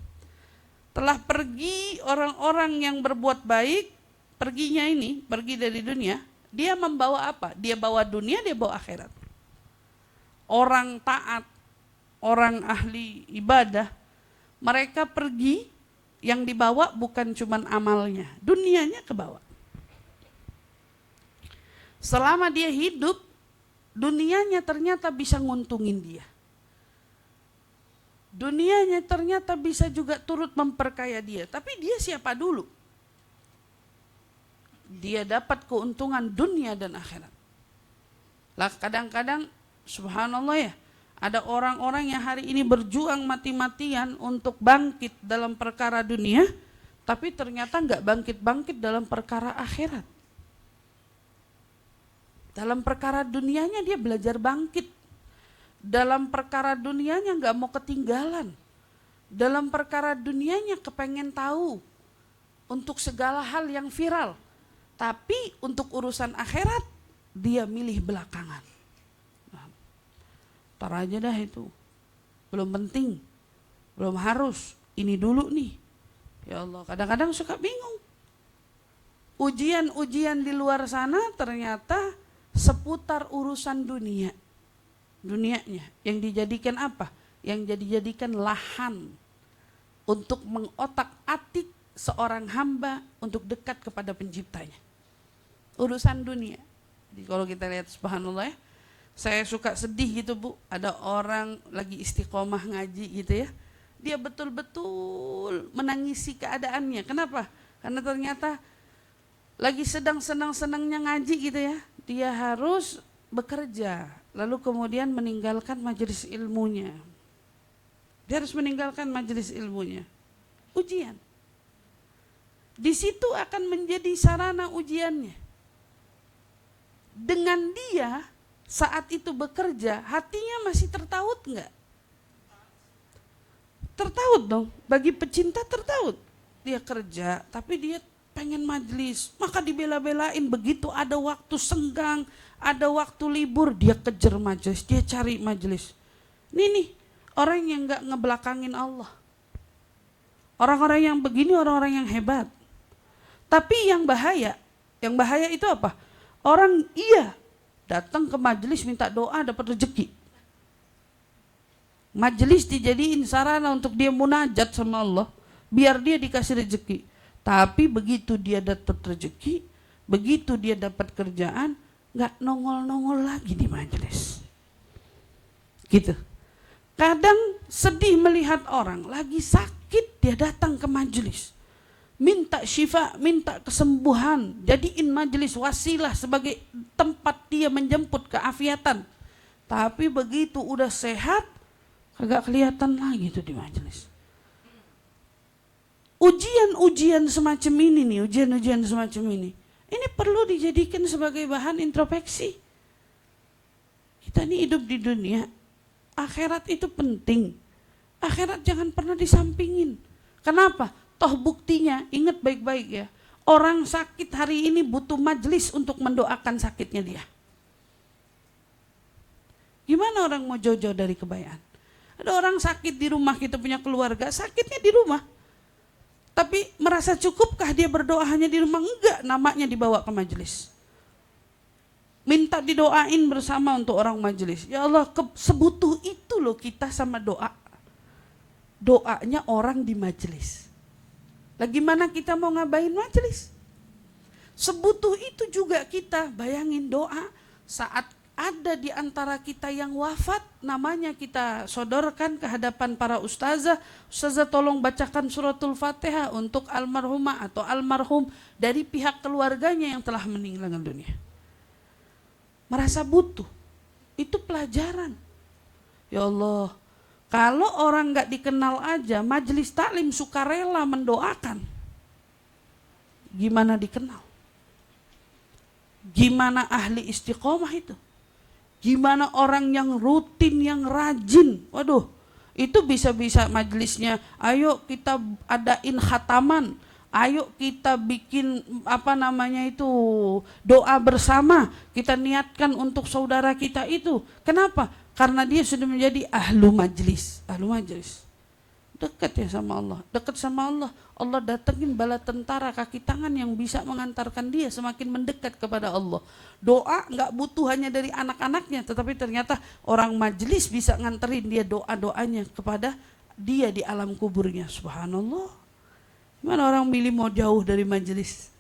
Telah pergi orang-orang yang berbuat baik, pergi dari dunia, dia membawa apa? Dia bawa dunia, dia bawa akhirat. Orang taat, orang ahli ibadah, mereka pergi, yang dibawa bukan cuman amalnya, dunianya kebawa. Selama dia hidup, dunianya ternyata bisa nguntungin dia. Dunianya ternyata bisa juga turut memperkaya dia. Tapi dia siapa dulu? Dia dapat keuntungan dunia dan akhirat. Lah kadang-kadang subhanallah ya, ada orang-orang yang hari ini berjuang mati-matian untuk bangkit dalam perkara dunia, tapi ternyata enggak bangkit-bangkit dalam perkara akhirat. Dalam perkara dunianya dia belajar bangkit. Dalam perkara dunianya enggak mau ketinggalan. Dalam perkara dunianya kepengen tahu untuk segala hal yang viral. Tapi untuk urusan akhirat dia milih belakangan. Tar aja dah itu. Belum penting. Belum harus. Ini dulu nih. Ya Allah, kadang-kadang suka bingung. Ujian-ujian di luar sana ternyata seputar urusan dunia. Dunianya yang dijadikan apa? Yang dijadikan lahan untuk mengotak-atik seorang hamba untuk dekat kepada penciptanya. Urusan dunia. Jadi kalau kita lihat subhanallah ya, saya suka sedih gitu Bu, ada orang lagi istiqomah ngaji gitu ya, dia betul-betul menangisi keadaannya. Kenapa? Karena ternyata lagi sedang senang-senangnya ngaji gitu ya, dia harus bekerja, lalu kemudian meninggalkan majelis ilmunya. Dia harus meninggalkan majelis ilmunya. Ujian. Di situ akan menjadi sarana ujiannya. Dengan dia saat itu bekerja, hatinya masih tertaut enggak? Tertaut dong, bagi pecinta tertaut. Dia kerja, tapi dia pengen majelis, maka dibela-belain. Begitu ada waktu senggang, ada waktu libur, dia kejar majelis, dia cari majelis. Nih orang yang enggak ngebelakangin Allah. Orang-orang yang begini orang-orang yang hebat. Tapi yang bahaya itu apa? Orang datang ke majelis minta doa dapat rezeki. Majelis dijadiin sarana untuk dia munajat sama Allah, biar dia dikasih rezeki. Tapi begitu dia dapat rezeki, begitu dia dapat kerjaan, nggak nongol-nongol lagi di majelis. Gitu. Kadang sedih melihat orang lagi sakit, dia datang ke majelis. Minta syifa, minta kesembuhan, jadiin majelis wasilah sebagai tempat dia menjemput keafiatan. Tapi begitu udah sehat, kagak kelihatan lagi tuh di majelis. Ujian-ujian semacam ini nih, ujian-ujian semacam ini perlu dijadikan sebagai bahan introspeksi. Kita ini hidup di dunia, akhirat itu penting. Akhirat jangan pernah disampingin. Kenapa? Toh buktinya, ingat baik-baik ya, orang sakit hari ini butuh majelis untuk mendoakan sakitnya dia. Gimana orang mau jauh-jauh dari kebaikan? Ada orang sakit di rumah, kita punya keluarga, sakitnya di rumah. Tapi merasa cukupkah dia berdoa hanya di rumah? Enggak, namanya dibawa ke majelis. Minta didoain bersama untuk orang majelis. Ya Allah, sebutuh itu loh kita sama doa. Doanya orang di majelis. Lah gimana kita mau ngabain majelis? Sebutuh itu juga kita, bayangin doa saat ada di antara kita yang wafat, namanya kita sodorkan ke hadapan para ustazah. Ustazah tolong bacakan suratul Fatihah untuk almarhumah atau almarhum dari pihak keluarganya yang telah meninggalkan dunia. Merasa butuh, itu pelajaran. Ya Allah, kalau orang gak dikenal aja, majelis taklim sukarela mendoakan, gimana dikenal? Gimana ahli istiqomah itu? Gimana orang yang rutin, yang rajin? Waduh, itu bisa-bisa majelisnya, ayo kita adain khataman, ayo kita bikin doa bersama, kita niatkan untuk saudara kita itu. Kenapa? Karena dia sudah menjadi ahlu majlis. Dekat ya sama Allah, dekat sama Allah. Allah datengin bala tentara kaki tangan yang bisa mengantarkan dia semakin mendekat kepada Allah. Doa nggak butuh hanya dari anak-anaknya, tetapi ternyata orang majlis bisa nganterin dia doa-doanya kepada dia di alam kuburnya. Subhanallah. Gimana orang milih mau jauh dari majlis,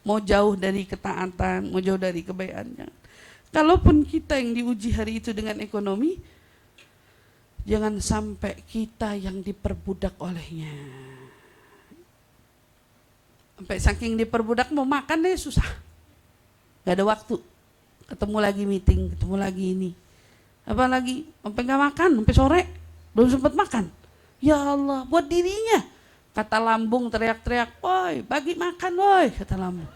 mau jauh dari ketaatan, mau jauh dari kebaikannya? Kalaupun kita yang diuji hari itu dengan ekonomi, Jangan sampai kita yang diperbudak olehnya. Sampai saking diperbudak mau makan deh susah. Gak ada waktu. Ketemu lagi meeting, ketemu lagi ini. Apalagi sampai gak makan, sampai sore belum sempat makan. Ya Allah, buat dirinya. Kata lambung teriak-teriak, "Woi, bagi makan woi," kata lambung.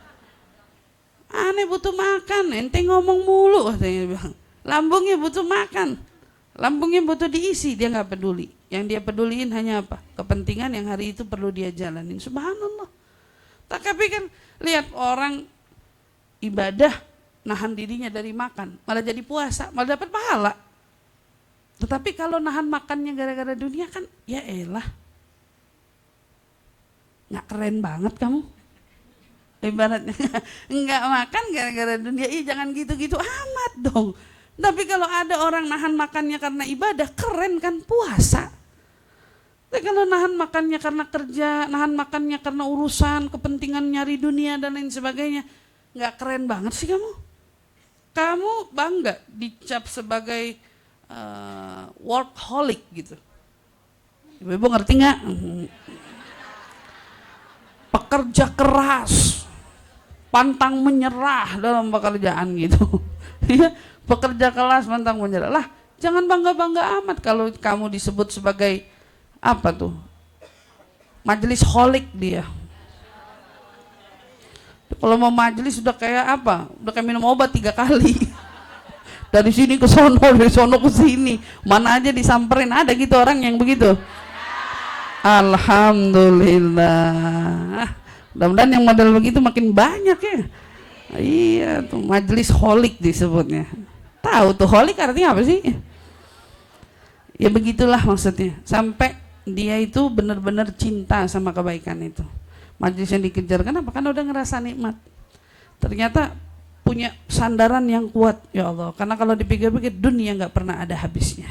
Aneh butuh makan, ente ngomong mulu katanya bilang. Lambungnya butuh makan. Lambungnya butuh diisi, dia gak peduli. Yang dia peduliin hanya apa? Kepentingan yang hari itu perlu dia jalanin. Subhanallah. Tapi kan lihat orang ibadah nahan dirinya dari makan, malah jadi puasa, malah dapat pahala. Tetapi kalau nahan makannya gara-gara dunia kan, ya elah, nggak keren banget kamu. Ibaratnya nggak makan gara-gara dunia, jangan gitu-gitu amat dong. Tapi kalau ada orang nahan makannya karena ibadah, keren kan puasa. Tapi kalau nahan makannya karena kerja, nahan makannya karena urusan, kepentingan nyari dunia dan lain sebagainya, nggak keren banget sih kamu. Kamu bangga dicap sebagai workaholic gitu. Ibu ngerti nggak? Pekerja keras, pantang menyerah dalam pekerjaan gitu. Pekerja keras, pantang menyerah. Lah, jangan bangga-bangga amat kalau kamu disebut sebagai apa tuh? Majelis holik dia. Kalau mau majelis sudah kayak apa? Udah kayak minum obat 3 kali. Dari sini ke sono, dari sono ke sini. Mana aja disamperin, ada gitu orang yang begitu. Alhamdulillah. Mudah-mudahan yang model begitu makin banyak ya. Iya tuh, majelis holik disebutnya. Tahu tuh holik artinya apa sih? Ya begitulah maksudnya. Sampai dia itu benar-benar cinta sama kebaikan itu. Majelis yang dikejar, kenapa? Karena udah ngerasa nikmat. Ternyata punya sandaran yang kuat, ya Allah. Karena kalau dipikir-pikir dunia nggak pernah ada habisnya.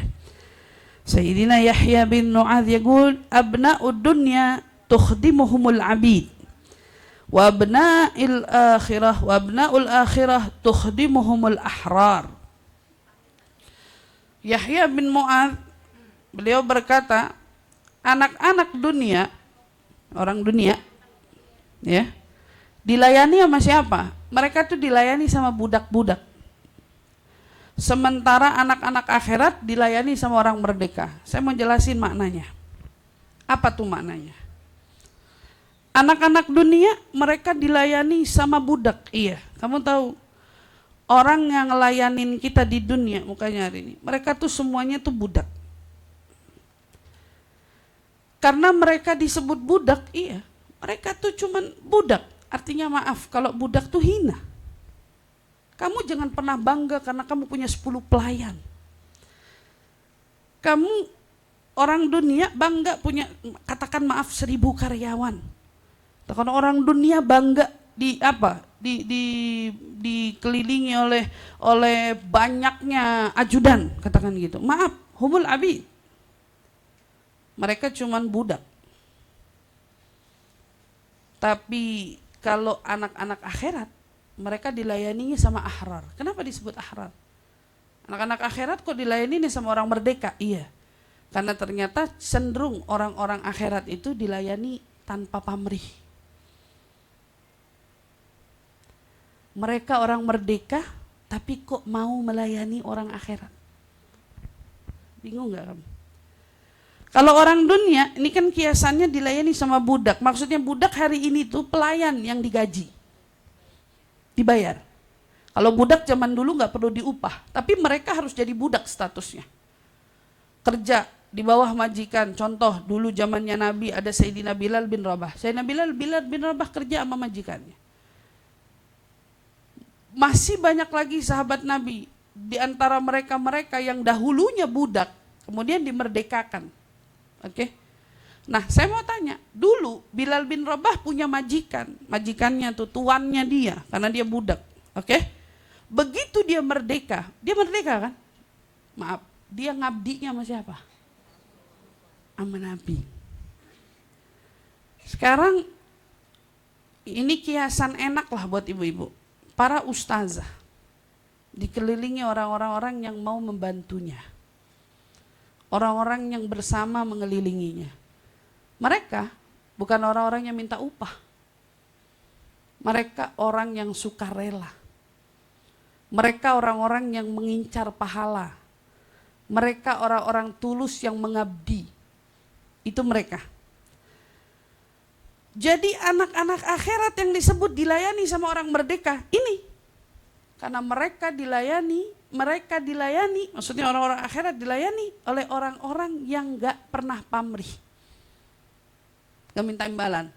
Sayyidina Yahya bin Nu'adz yaqul, "Abna'ud dunya tukhdimuhumul 'abid. Wa abna'il akhirah tukhdimuhumul ahrar." Yahya bin Mu'adz beliau berkata, anak-anak dunia, orang dunia ya, dilayani sama siapa? Mereka tuh dilayani sama budak-budak. Sementara anak-anak akhirat dilayani sama orang merdeka. Saya mau jelasin maknanya. Apa tuh maknanya? Anak-anak dunia mereka dilayani sama budak. Iya, kamu tahu orang yang ngelayanin kita di dunia mukanya hari ini, mereka tuh semuanya tuh budak. Karena mereka disebut budak, iya, mereka tuh cuman budak. Artinya maaf, kalau budak tuh hina. Kamu jangan pernah bangga karena kamu punya 10 pelayan. Kamu orang dunia bangga punya, katakan maaf, 1000 karyawan. Karena orang dunia bangga di apa? Dikelilingi oleh banyaknya ajudan, katakan gitu. Maaf, humul abid. Mereka cuman budak. Tapi kalau anak-anak akhirat, mereka dilayaninya sama ahrar. Kenapa disebut ahrar? Anak-anak akhirat kok dilayani sama orang merdeka? Iya, karena ternyata cenderung orang-orang akhirat itu dilayani tanpa pamrih. Mereka orang merdeka, tapi kok mau melayani orang akhirat? Bingung gak kamu? Kalau orang dunia, ini kan kiasannya dilayani sama budak. Maksudnya budak hari ini tuh pelayan yang digaji, dibayar. Kalau budak zaman dulu nggak perlu diupah, tapi mereka harus jadi budak statusnya. Kerja di bawah majikan. Contoh dulu zamannya Nabi ada Sayyidina Bilal bin Rabah. Sayyidina Bilal bin Rabah kerja sama majikannya. Masih banyak lagi sahabat Nabi di antara mereka yang dahulunya budak, kemudian dimerdekakan. Oke. Nah, saya mau tanya, dulu Bilal bin Rabah punya majikan, majikannya tuh tuannya dia, karena dia budak. Oke. Begitu dia merdeka kan? Maaf, dia ngabdinya sama siapa? Sama Nabi. Sekarang ini kiasan enak lah buat ibu-ibu. Para ustazah dikelilingi orang-orang yang mau membantunya. orang-orang yang bersama mengelilinginya. Mereka bukan orang-orang yang minta upah. Mereka orang yang sukarela. Mereka orang-orang yang mengincar pahala. Mereka orang-orang tulus yang mengabdi. Itu mereka. Jadi anak-anak akhirat yang disebut dilayani sama orang merdeka ini. Karena mereka dilayani, maksudnya orang-orang akhirat dilayani oleh orang-orang yang gak pernah pamrih. Gak minta imbalan.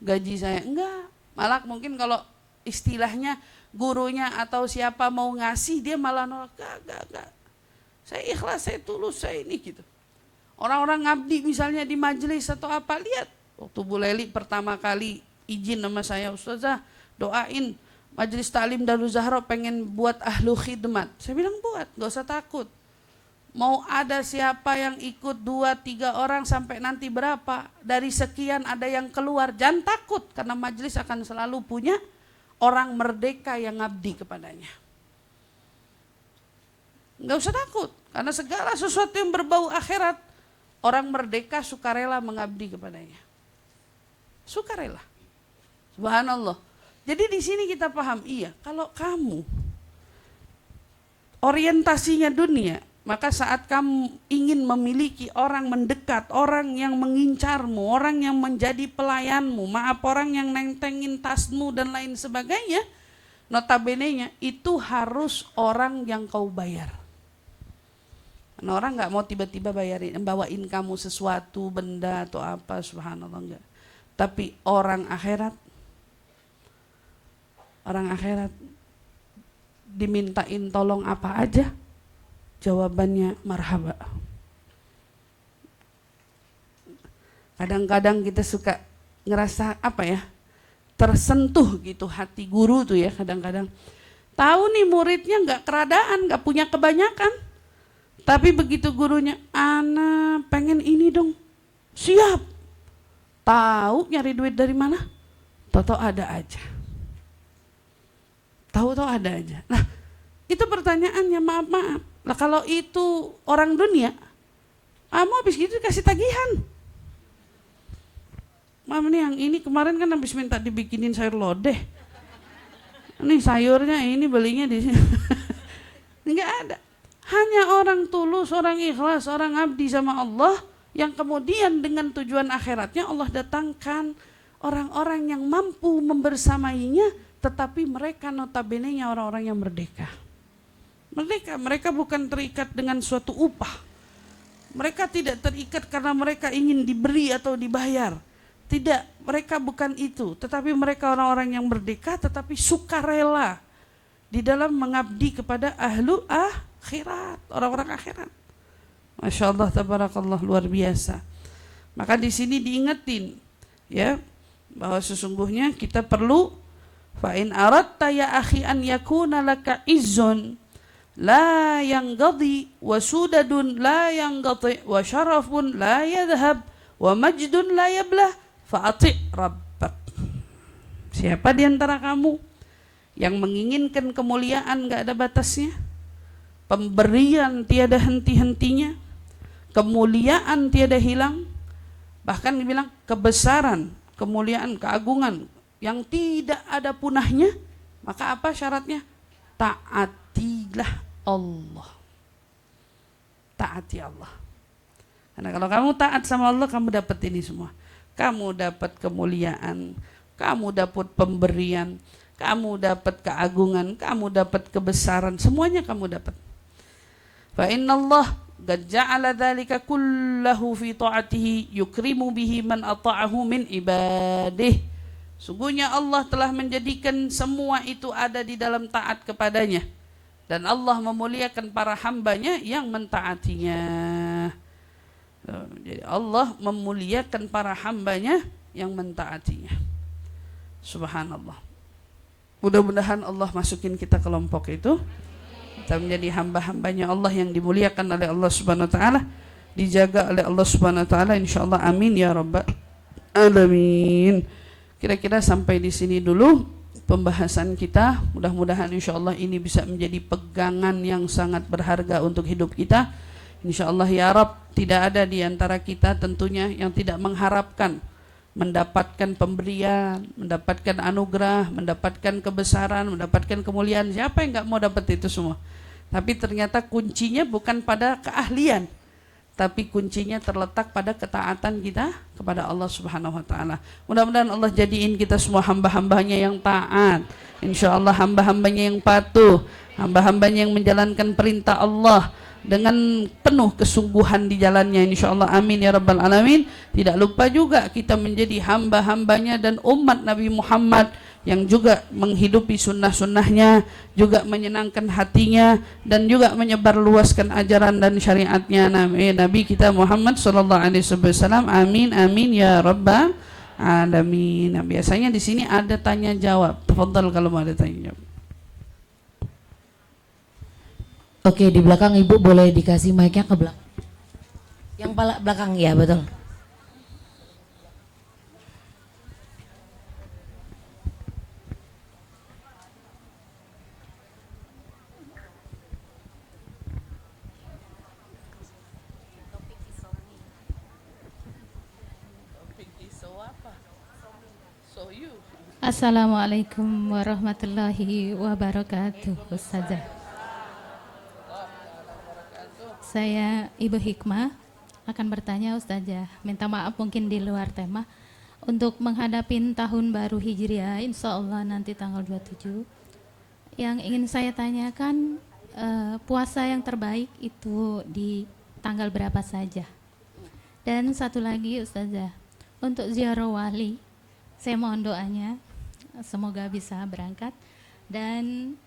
Gaji saya enggak. Malah mungkin kalau istilahnya gurunya atau siapa mau ngasih, dia malah nolak. Gak. Saya ikhlas, saya tulus, saya ini gitu. Orang-orang ngabdi misalnya di majelis atau apa, lihat. Waktu Bu Leli pertama kali izin sama saya, Ustazah doain majelis taklim Darul Zahra pengen buat ahlu khidmat. Saya bilang buat, gak usah takut. Mau ada siapa yang ikut 2-3 orang sampai nanti berapa, dari sekian ada yang keluar, jangan takut karena majelis akan selalu punya orang merdeka yang ngabdi kepadanya. Gak usah takut, karena segala sesuatu yang berbau akhirat, orang merdeka sukarela mengabdi kepadanya. Sukarela. Subhanallah. Jadi di sini kita paham, iya, kalau kamu orientasinya dunia, maka saat kamu ingin memiliki orang mendekat, orang yang mengincarmu, orang yang menjadi pelayanmu, maaf orang yang nentengin tasmu dan lain sebagainya, notabene-nya itu harus orang yang kau bayar. Karena orang gak mau tiba-tiba bawain kamu sesuatu, benda atau apa, subhanallah, enggak. Tapi orang akhirat dimintain tolong apa aja, jawabannya marhaba. Kadang-kadang kita suka ngerasa apa ya, tersentuh gitu hati guru tuh ya kadang-kadang. Tahu nih muridnya gak keradaan, gak punya kebanyakan. Tapi begitu gurunya, ana pengen ini dong, siap. Tahu nyari duit dari mana? Tahu ada aja. Tahu ada aja. Nah, itu pertanyaannya, maaf. Lah kalau itu orang dunia, kamu habis gitu kasih tagihan. Mam nih yang ini kemarin kan habis minta dibikinin sayur lodeh. Ini sayurnya ini belinya di sini. Enggak ada. Hanya orang tulus, orang ikhlas, orang abdi sama Allah, yang kemudian dengan tujuan akhiratnya Allah datangkan orang-orang yang mampu membersamainya, tetapi mereka notabene-nya orang-orang yang merdeka. Mereka bukan terikat dengan suatu upah. Mereka tidak terikat karena mereka ingin diberi atau dibayar. Tidak, mereka bukan itu, tetapi mereka orang-orang yang merdeka tetapi sukarela di dalam mengabdi kepada ahlu akhirat, orang-orang akhirat. Masya Allah, tabarakallah, luar biasa. Maka di sini diingetin ya bahwa sesungguhnya kita perlu fa in aradta ya akhi an yakuna laka izzun la yanqadi wa sudadun la yanqati wa syarafun la yadhhab wa majdun la yablah fa ati' rabbak. Siapa di antara kamu yang menginginkan kemuliaan gak ada batasnya, pemberian tiada henti-hentinya, kemuliaan tiada hilang, bahkan dibilang kebesaran, kemuliaan, keagungan yang tidak ada punahnya, maka apa syaratnya? Taatilah Allah. Taati Allah. Karena kalau kamu taat sama Allah, kamu dapat ini semua. Kamu dapat kemuliaan, kamu dapat pemberian, kamu dapat keagungan, kamu dapat kebesaran, semuanya kamu dapat. Fa innallaha qad ja'ala dzalika kullahu fi ta'atihi yukrimu bihi man ata'ahu min ibadihi. Sungguhnya Allah telah menjadikan semua itu ada di dalam taat kepadanya, dan Allah memuliakan para hambanya yang mentaatinya. Jadi Allah memuliakan para hambanya yang mentaatinya. Subhanallah. Mudah-mudahan Allah masukin kita kelompok itu. Kita menjadi hamba-hambanya Allah yang dimuliakan oleh Allah Subhanahu wa taala, dijaga oleh Allah Subhanahu wa taala, insyaallah, amin ya rabbal alamin. Kira-kira sampai di sini dulu pembahasan kita. Mudah-mudahan insyaallah ini bisa menjadi pegangan yang sangat berharga untuk hidup kita, Insyaallah ya Rabb, tidak ada di antara kita tentunya yang tidak mengharapkan mendapatkan pemberian, mendapatkan anugerah, mendapatkan kebesaran, mendapatkan kemuliaan. Siapa yang nggak mau dapat itu semua? Tapi ternyata kuncinya bukan pada keahlian, tapi kuncinya terletak pada ketaatan kita kepada Allah Subhanahu wa taala. Mudah-mudahan Allah jadiin kita semua hamba-hambanya yang taat. Insyaallah hamba-hambanya yang patuh, hamba-hambanya yang menjalankan perintah Allah dengan penuh kesungguhan di jalannya, insyaallah. Amin ya rabbal alamin. Tidak lupa juga kita menjadi hamba-hambanya dan umat Nabi Muhammad yang juga menghidupi sunnah-sunnahnya, juga menyenangkan hatinya, dan juga menyebarluaskan ajaran dan syariatnya Nabi kita Muhammad sallallahu alaihi wasallam. Amin amin ya rabbal alamin. Nah, biasanya di sini ada tanya jawab. Tafadhal kalau mau ada tanya jawab. Oke, di belakang Ibu boleh dikasih mic-nya ke belakang. Yang belakang, ya betul. Assalamualaikum warahmatullahi wabarakatuh, Ustazah. Saya Ibu Hikmah akan bertanya Ustazah, minta maaf mungkin di luar tema. Untuk menghadapi tahun baru Hijriah, insya Allah nanti tanggal 27, yang ingin saya tanyakan, puasa yang terbaik itu di tanggal berapa saja? Dan satu lagi Ustazah, untuk ziarah wali, saya mohon doanya, semoga bisa berangkat, dan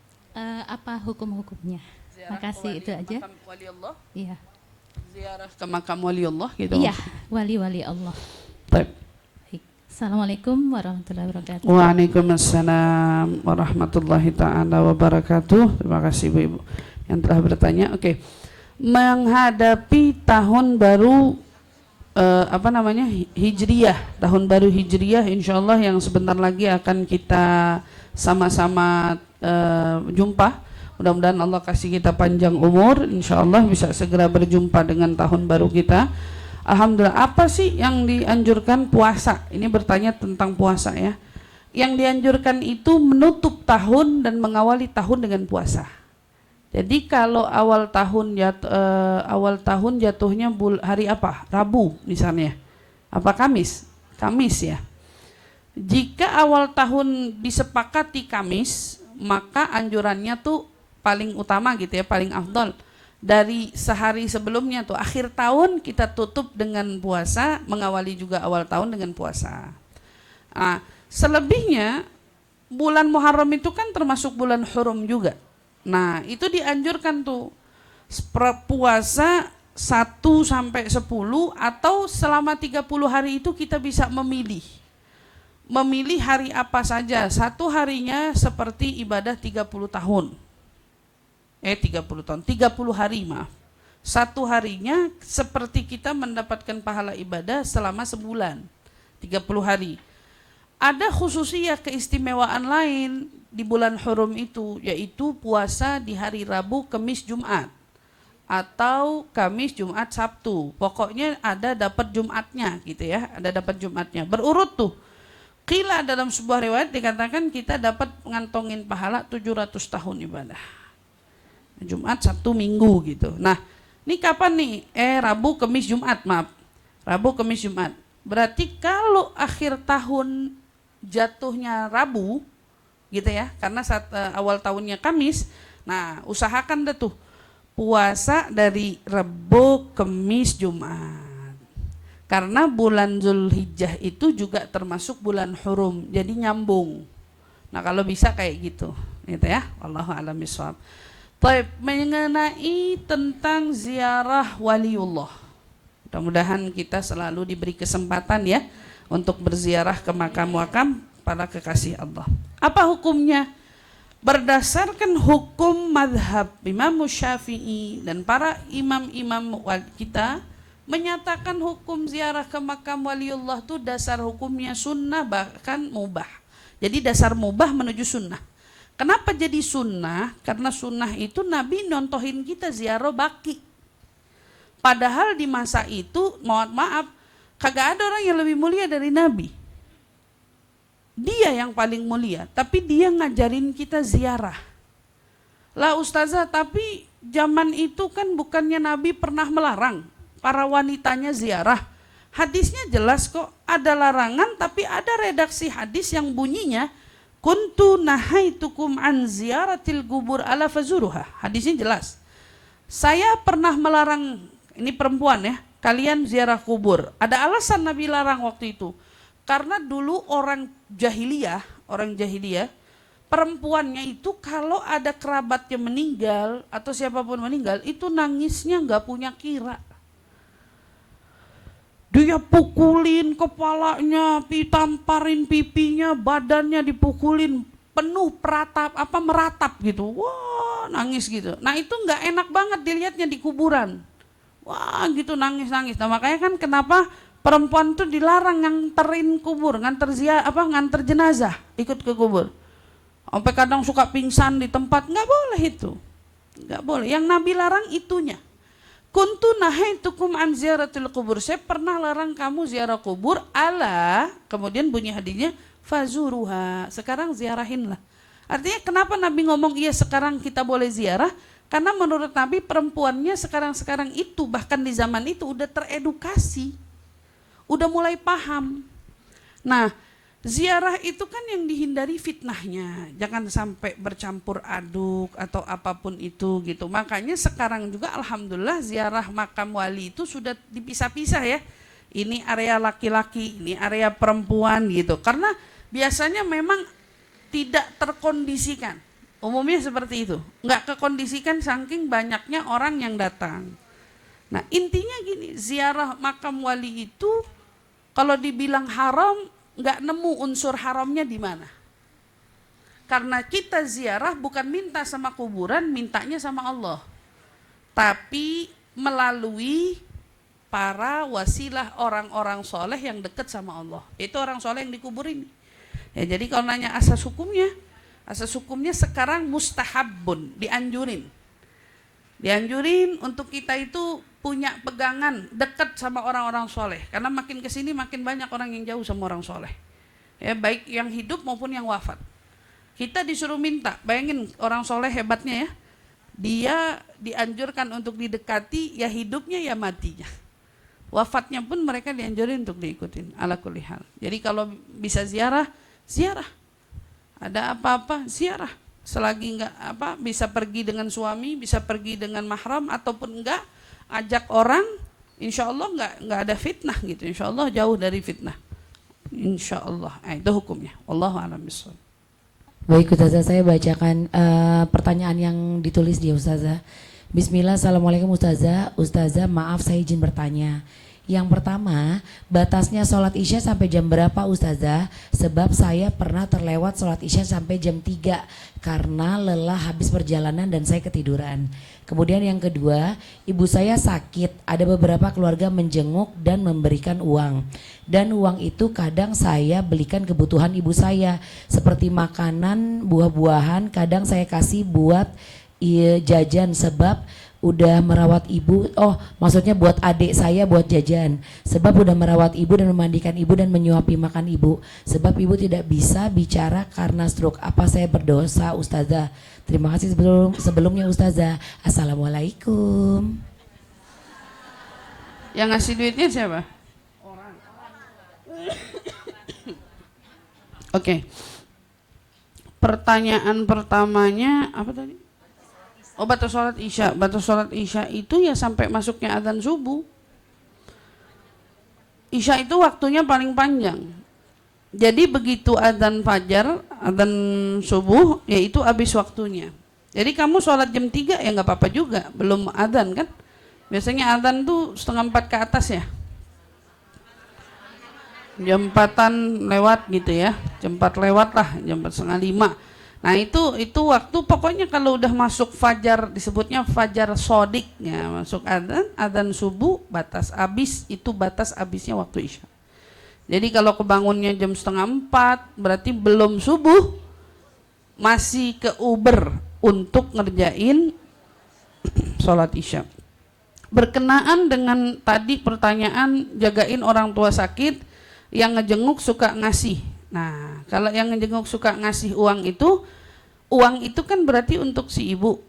apa hukum-hukumnya? Makasih, itu aja. Makam wali Allah? Iya. Ziarah ke makam wali Allah gitu? Iya, wali-wali Allah. Baik. Assalamualaikum warahmatullahi wabarakatuh. Waalaikumsalam warahmatullahi ta'ala wabarakatuh. Terima kasih Ibu yang telah bertanya. Oke. Menghadapi tahun baru Hijriyah, tahun baru Hijriyah, insyaallah yang sebentar lagi akan kita sama-sama jumpa. Mudah-mudahan Allah kasih kita panjang umur, insyaallah bisa segera berjumpa dengan tahun baru kita. Alhamdulillah. Apa sih yang dianjurkan? Puasa. Ini bertanya tentang puasa ya. Yang dianjurkan itu menutup tahun dan mengawali tahun dengan puasa. Jadi kalau awal tahun jatuhnya hari apa? Rabu misalnya. Apa Kamis? Kamis ya. Jika awal tahun disepakati Kamis, maka anjurannya tuh paling utama gitu ya, paling afdol. Dari sehari sebelumnya tuh akhir tahun kita tutup dengan puasa, mengawali juga awal tahun dengan puasa. Nah, selebihnya bulan Muharram itu kan termasuk bulan hurum juga. Nah, itu dianjurkan tuh puasa 1 sampai 10 atau selama 30 hari itu kita bisa memilih hari apa saja. Satu harinya seperti ibadah 30 tahun. 30 hari maaf. Satu harinya seperti kita mendapatkan pahala ibadah selama sebulan, 30 hari. Ada khususiyah keistimewaan lain di bulan hurum itu, yaitu puasa di hari Rabu, Kamis, Jumat, atau Kamis, Jumat, Sabtu. Pokoknya ada dapat Jumatnya gitu ya, ada dapat Jumatnya. Berurut tuh. Qila dalam sebuah riwayat dikatakan kita dapat ngantongin pahala 700 tahun ibadah. Jumat, Sabtu, Minggu gitu. Nah, ini kapan nih? Rabu, Kamis, Jumat, maaf. Rabu, Kamis, Jumat. Berarti kalau akhir tahun jatuhnya Rabu gitu ya, karena awal tahunnya Kamis. Nah, usahakan deh tuh puasa dari Rabu, Kamis, Jumat. Karena bulan Zulhijjah itu juga termasuk bulan hurum, jadi nyambung. Nah, kalau bisa kayak gitu ya. Wallahu a'lam bishawab. Baik, mengenai tentang ziarah waliullah. Mudah-mudahan kita selalu diberi kesempatan ya untuk berziarah ke makam-makam para kekasih Allah. Apa hukumnya? Berdasarkan hukum madhab Imam Syafi'i dan para imam-imam kita menyatakan hukum ziarah ke makam waliullah itu dasar hukumnya sunnah, bahkan mubah. Jadi dasar mubah menuju sunnah. Kenapa jadi sunnah? Karena sunnah itu Nabi nontohin kita ziarah baki. Padahal di masa itu, mohon maaf, kagak ada orang yang lebih mulia dari Nabi. Dia yang paling mulia, tapi dia ngajarin kita ziarah. Lah ustazah, tapi zaman itu kan bukannya Nabi pernah melarang para wanitanya ziarah. Hadisnya jelas kok, ada larangan, tapi ada redaksi hadis yang bunyinya kuntu nahaitukum an ziyaratil kubur ala fazuruha. Hadisnya jelas. Saya pernah melarang, ini perempuan ya, kalian ziarah kubur. Ada alasan Nabi larang waktu itu. Karena dulu orang jahiliyah, perempuannya itu kalau ada kerabatnya meninggal atau siapapun meninggal, itu nangisnya nggak punya kira. Dia pukulin kepalanya, ditamparin pipinya, badannya dipukulin, penuh meratap gitu. Wah, nangis gitu. Nah itu nggak enak banget dilihatnya di kuburan. Wah gitu nangis-nangis. Nah makanya kan kenapa perempuan tuh dilarang nganterin kubur, nganter jenazah ikut ke kubur. Sampai kadang suka pingsan di tempat, nggak boleh itu. Nggak boleh. Yang Nabi larang itunya. Kuntu nahaitukum an ziyaratil kubur. Saya pernah larang kamu ziarah kubur ala, kemudian bunyi hadisnya fazuruha. Sekarang ziarahinlah. Artinya kenapa Nabi ngomong iya sekarang kita boleh ziarah? Karena menurut Nabi perempuannya sekarang itu bahkan di zaman itu udah teredukasi. Udah mulai paham. Nah, ziarah itu kan yang dihindari fitnahnya, jangan sampai bercampur aduk atau apapun itu gitu. Makanya sekarang juga alhamdulillah ziarah makam wali itu sudah dipisah-pisah ya. Ini area laki-laki, ini area perempuan gitu. Karena biasanya memang tidak terkondisikan. Umumnya seperti itu. Nggak kekondisikan saking banyaknya orang yang datang. Nah intinya gini, ziarah makam wali itu kalau dibilang haram, nggak nemu unsur haramnya di mana. Karena kita ziarah bukan minta sama kuburan, mintanya sama Allah. Tapi melalui para wasilah orang-orang soleh yang dekat sama Allah. Itu orang soleh yang dikubur ini. Ya, jadi kalau nanya asas hukumnya sekarang mustahabun, dianjurin. Dianjurin untuk kita itu punya pegangan dekat sama orang-orang soleh. Karena makin kesini makin banyak orang yang jauh sama orang soleh. Ya, baik yang hidup maupun yang wafat. Kita disuruh minta, bayangin orang soleh hebatnya ya. Dia dianjurkan untuk didekati, ya hidupnya ya matinya. Wafatnya pun mereka dianjurin untuk diikutin. Ala kulli hal. Jadi kalau bisa ziarah, ziarah. Ada apa-apa, ziarah. Selagi bisa pergi dengan suami, bisa pergi dengan mahram ataupun enggak, ajak orang, insya Allah nggak ada fitnah gitu, insya Allah jauh dari fitnah, insya Allah. Itu hukumnya. Wallahu a'lam bishawab. Baik Ustazah, saya bacakan pertanyaan yang ditulis dia Ustazah. Bismillah, assalamualaikum Ustazah. Ustazah maaf saya izin bertanya. Yang pertama, batasnya sholat isya sampai jam berapa Ustazah? Sebab saya pernah terlewat sholat isya sampai jam 3 karena lelah habis perjalanan dan saya ketiduran. Kemudian yang kedua, ibu saya sakit, ada beberapa keluarga menjenguk dan memberikan uang. Dan uang itu kadang saya belikan kebutuhan ibu saya, seperti makanan, buah-buahan, kadang saya kasih buat jajan sebab udah merawat ibu, maksudnya buat adik saya buat jajan, sebab udah merawat ibu dan memandikan ibu dan menyuapi makan ibu, sebab ibu tidak bisa bicara karena stroke. Apa saya berdosa Ustazah? Terima kasih sebelumnya Ustazah. Assalamualaikum. Yang ngasih duitnya siapa? Orang. Oke. Pertanyaan pertamanya apa tadi? Batas sholat isya. Batas sholat isya itu ya sampai masuknya adzan subuh. Isya itu waktunya paling panjang. Jadi begitu adzan fajar, adzan subuh, yaitu habis waktunya. Jadi kamu sholat jam 3 ya nggak apa-apa juga, belum adzan kan? Biasanya adzan tuh 3:30 ke atas ya. Jam 4-an lewat gitu ya, jam 4 lewat lah, jam 4:30. Nah itu waktu pokoknya kalau udah masuk fajar, disebutnya fajar sodik ya, masuk adzan subuh, batas habis, itu batas habisnya waktu isya. Jadi kalau kebangunnya jam 3:30 berarti belum subuh, masih ke Uber untuk ngerjain sholat isya. berkenaan dengan tadi pertanyaan jagain orang tua sakit, yang ngejenguk suka ngasih. Nah, kalau yang ngejenguk suka ngasih uang itu kan berarti untuk si ibu,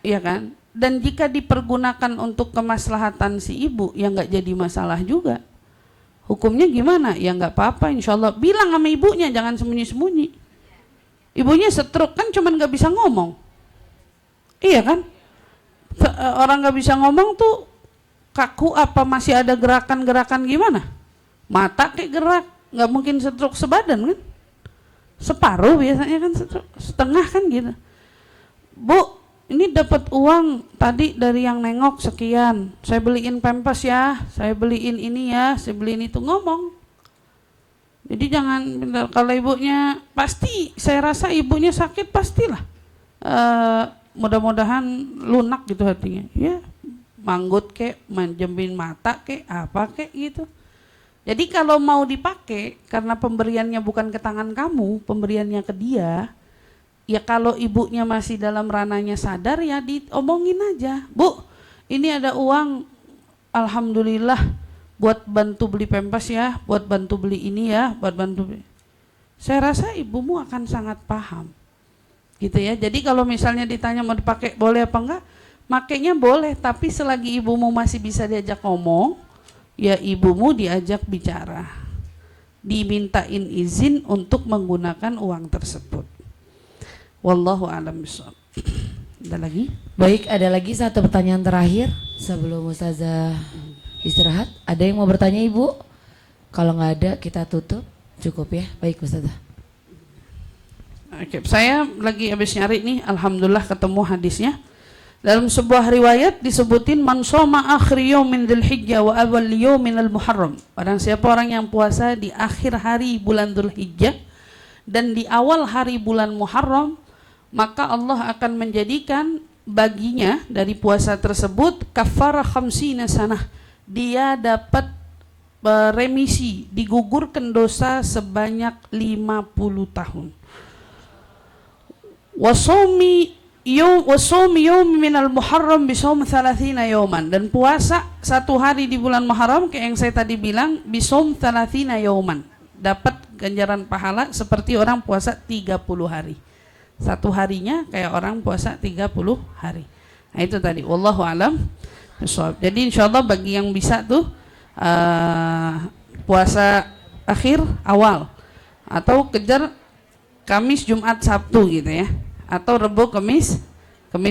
ya kan? Dan jika dipergunakan untuk kemaslahatan si ibu, ya nggak jadi masalah juga. Hukumnya gimana? Ya nggak apa-apa, insya Allah. Bilang sama ibunya, jangan sembunyi-sembunyi. Ibunya stroke kan cuman nggak bisa ngomong, iya kan? Orang nggak bisa ngomong tuh kaku apa masih ada gerakan-gerakan gimana? Mata kayak gerak, nggak mungkin stroke sebadan kan? Separuh biasanya kan, setengah kan gitu. Bu, ini dapat uang tadi dari yang nengok sekian, saya beliin pampers ya, saya beliin ini ya, saya beliin itu, ngomong. Jadi jangan, kalau ibunya pasti, saya rasa ibunya sakit pastilah. Mudah-mudahan lunak gitu hatinya, ya manggut kek, manjemin mata kek, apa kek gitu. Jadi kalau mau dipakai, karena pemberiannya bukan ke tangan kamu, pemberiannya ke dia, ya kalau ibunya masih dalam ranahnya sadar, ya diomongin aja, Bu, ini ada uang, alhamdulillah, buat bantu beli pempas ya, buat bantu beli ini ya, buat bantu beli. Saya rasa ibumu akan sangat paham, gitu ya. Jadi kalau misalnya ditanya mau dipakai boleh apa enggak, makainya boleh, tapi selagi ibumu masih bisa diajak ngomong, ya ibumu diajak bicara, dimintain izin untuk menggunakan uang tersebut. Wallahu a'lam bishawab. Ada lagi? Baik, ada lagi satu pertanyaan terakhir sebelum Ustazah istirahat. Ada yang mau bertanya Ibu? Kalau nggak ada kita tutup, cukup ya. Baik Ustazah. Oke, saya lagi habis nyari nih, alhamdulillah ketemu hadisnya. Dalam sebuah riwayat disebutin man shoma akhir yaumin dzulhijjah wa awwal yauminal muharram. Barang siapa orang yang puasa di akhir hari bulan Dzulhijjah dan di awal hari bulan Muharram, maka Allah akan menjadikan baginya dari puasa tersebut kafarah khamsina sanah. Dia dapat remisi, digugurkan dosa sebanyak 50 tahun. Wasawmi yawm minal muharram bisawm 30 yawman, dan puasa satu hari di bulan Muharram kayak yang saya tadi bilang bisawm 30 yawman, dapat ganjaran pahala seperti orang puasa 30 hari. Satu harinya kayak orang puasa 30 hari. Nah itu tadi, wallahu alam. Jadi insyaallah bagi yang bisa tuh puasa akhir awal, atau kejar Kamis Jumat Sabtu gitu ya, atau Rebo Kamis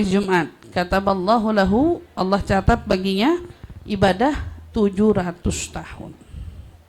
Jumat. Kataballahu lahu, Allah catat baginya ibadah 700 tahun.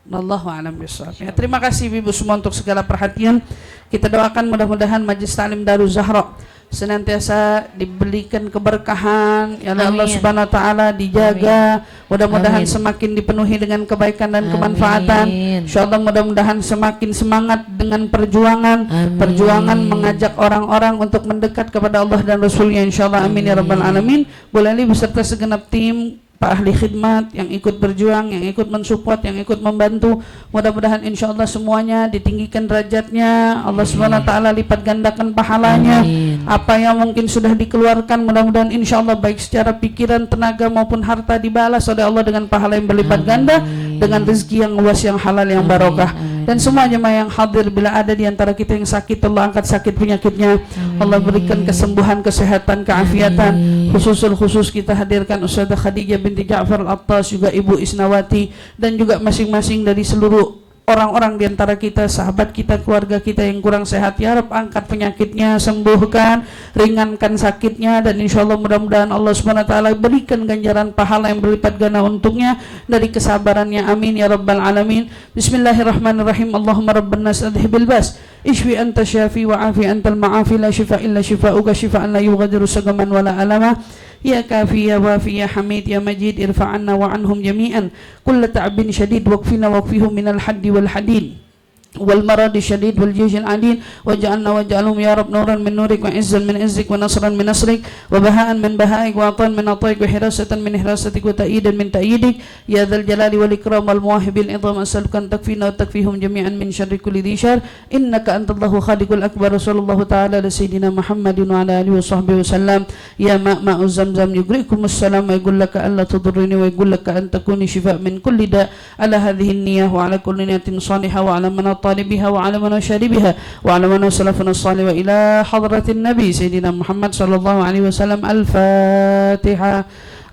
Wallahu a'lam bishawab. Ya, terima kasih Ibu semua untuk segala perhatian. Kita doakan mudah-mudahan Majelis Ta'lim Daruz Zahra senantiasa diberikan keberkahan, ya Allah Subhanahu wa taala dijaga, mudah-mudahan semakin dipenuhi dengan kebaikan dan kemanfaatan. Insyaallah mudah-mudahan semakin semangat dengan perjuangan mengajak orang-orang untuk mendekat kepada Allah dan Rasulnya, insyaallah. Amin ya rabbal alamin. Bu Leli beserta segenap tim, Pak ahli khidmat yang ikut berjuang, yang ikut mensupport, yang ikut membantu, mudah-mudahan insyaallah semuanya ditinggikan derajatnya, Allah Subhanahu wa taala lipat gandakan pahalanya. Apa yang mungkin sudah dikeluarkan, mudah-mudahan insyaallah baik secara pikiran, tenaga maupun harta dibalas oleh Allah dengan pahala yang berlipat ganda, dengan rezeki yang luas, yang halal, yang barokah. Dan semua jemaah yang hadir, bila ada di antara kita yang sakit, Allah angkat sakit penyakitnya, Allah berikan kesembuhan, kesehatan, keafiatan. Khusus kita hadirkan Ustazah Khadijah binti Ja'far Al-Attas, juga Ibu Isnawati, dan juga masing-masing dari seluruh orang-orang di antara kita, sahabat kita, keluarga kita yang kurang sehat, ya Rabb angkat penyakitnya, sembuhkan, ringankan sakitnya, dan insyaallah mudah-mudahan Allah Subhanahu wa taala berikan ganjaran pahala yang berlipat ganda untuknya dari kesabarannya. Amin ya rabbal alamin. Bismillahirrahmanirrahim. Allahumma rabban nas adhibil bas ishfi anta syafi wa afi antal ma'afi la shifa illa shifauka shifaan la yughadiru saqaman wala alama. Ya kafi ya wafi ya hamid ya majid irfa'anna wa anhum jami'an kulla ta'bin syadid waqfina waqfihum minal haddi wal hadid والمرض الشديد والجيش العديد واجعلنا واجعلهم يا رب نورا من نورك وعزا من عزك ونصرا من نصرك وبهاء من بهائك وعطاء من عطائك وحراسة من حراستك وتأييدا من تأييدك يا ذا الجلال والإكرام والمواهب العظام أسألك أن تكفينا وتكفيهم جميعا من شر كل ذي شر إنك أنت الله خالق الأكبر صلى الله تعالى على سيدنا محمد وعلى آله وصحبه وسلم يا ماء زمزم يقرئكم السلام ويقول لك ألا تضرني ويقول لك أن تكوني شفاء من كل داء على هذه النية وعلى كل نية صالحة وعلى من طالبها وعلى من شاربها وعلى من سلفنا الصالح وإلى حضرة النبي سيدنا محمد صلى الله عليه وسلم. الفاتحة.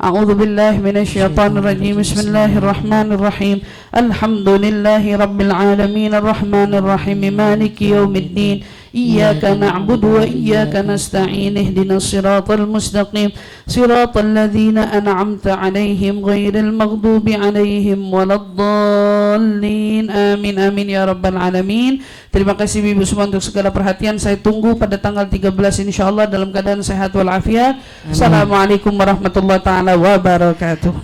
أعوذ بالله من الشيطان الرجيم. بسم الله الرحمن الرحيم. الحمد لله رب العالمين الرحمن الرحيم مالك يوم الدين إياك نعبد وإياك نستعين اهدنا الصراط المستقيم صراط الذين أنعمت عليهم غير المغضوب عليهم ولا الضالين آمين آمين ya rabbal alamin. Terima kasih Ibu semua untuk segala perhatian. Saya tunggu pada tanggal 13 insyaallah dalam keadaan sehat walafiat. Assalamualaikum warahmatullahi taala wabarakatuh.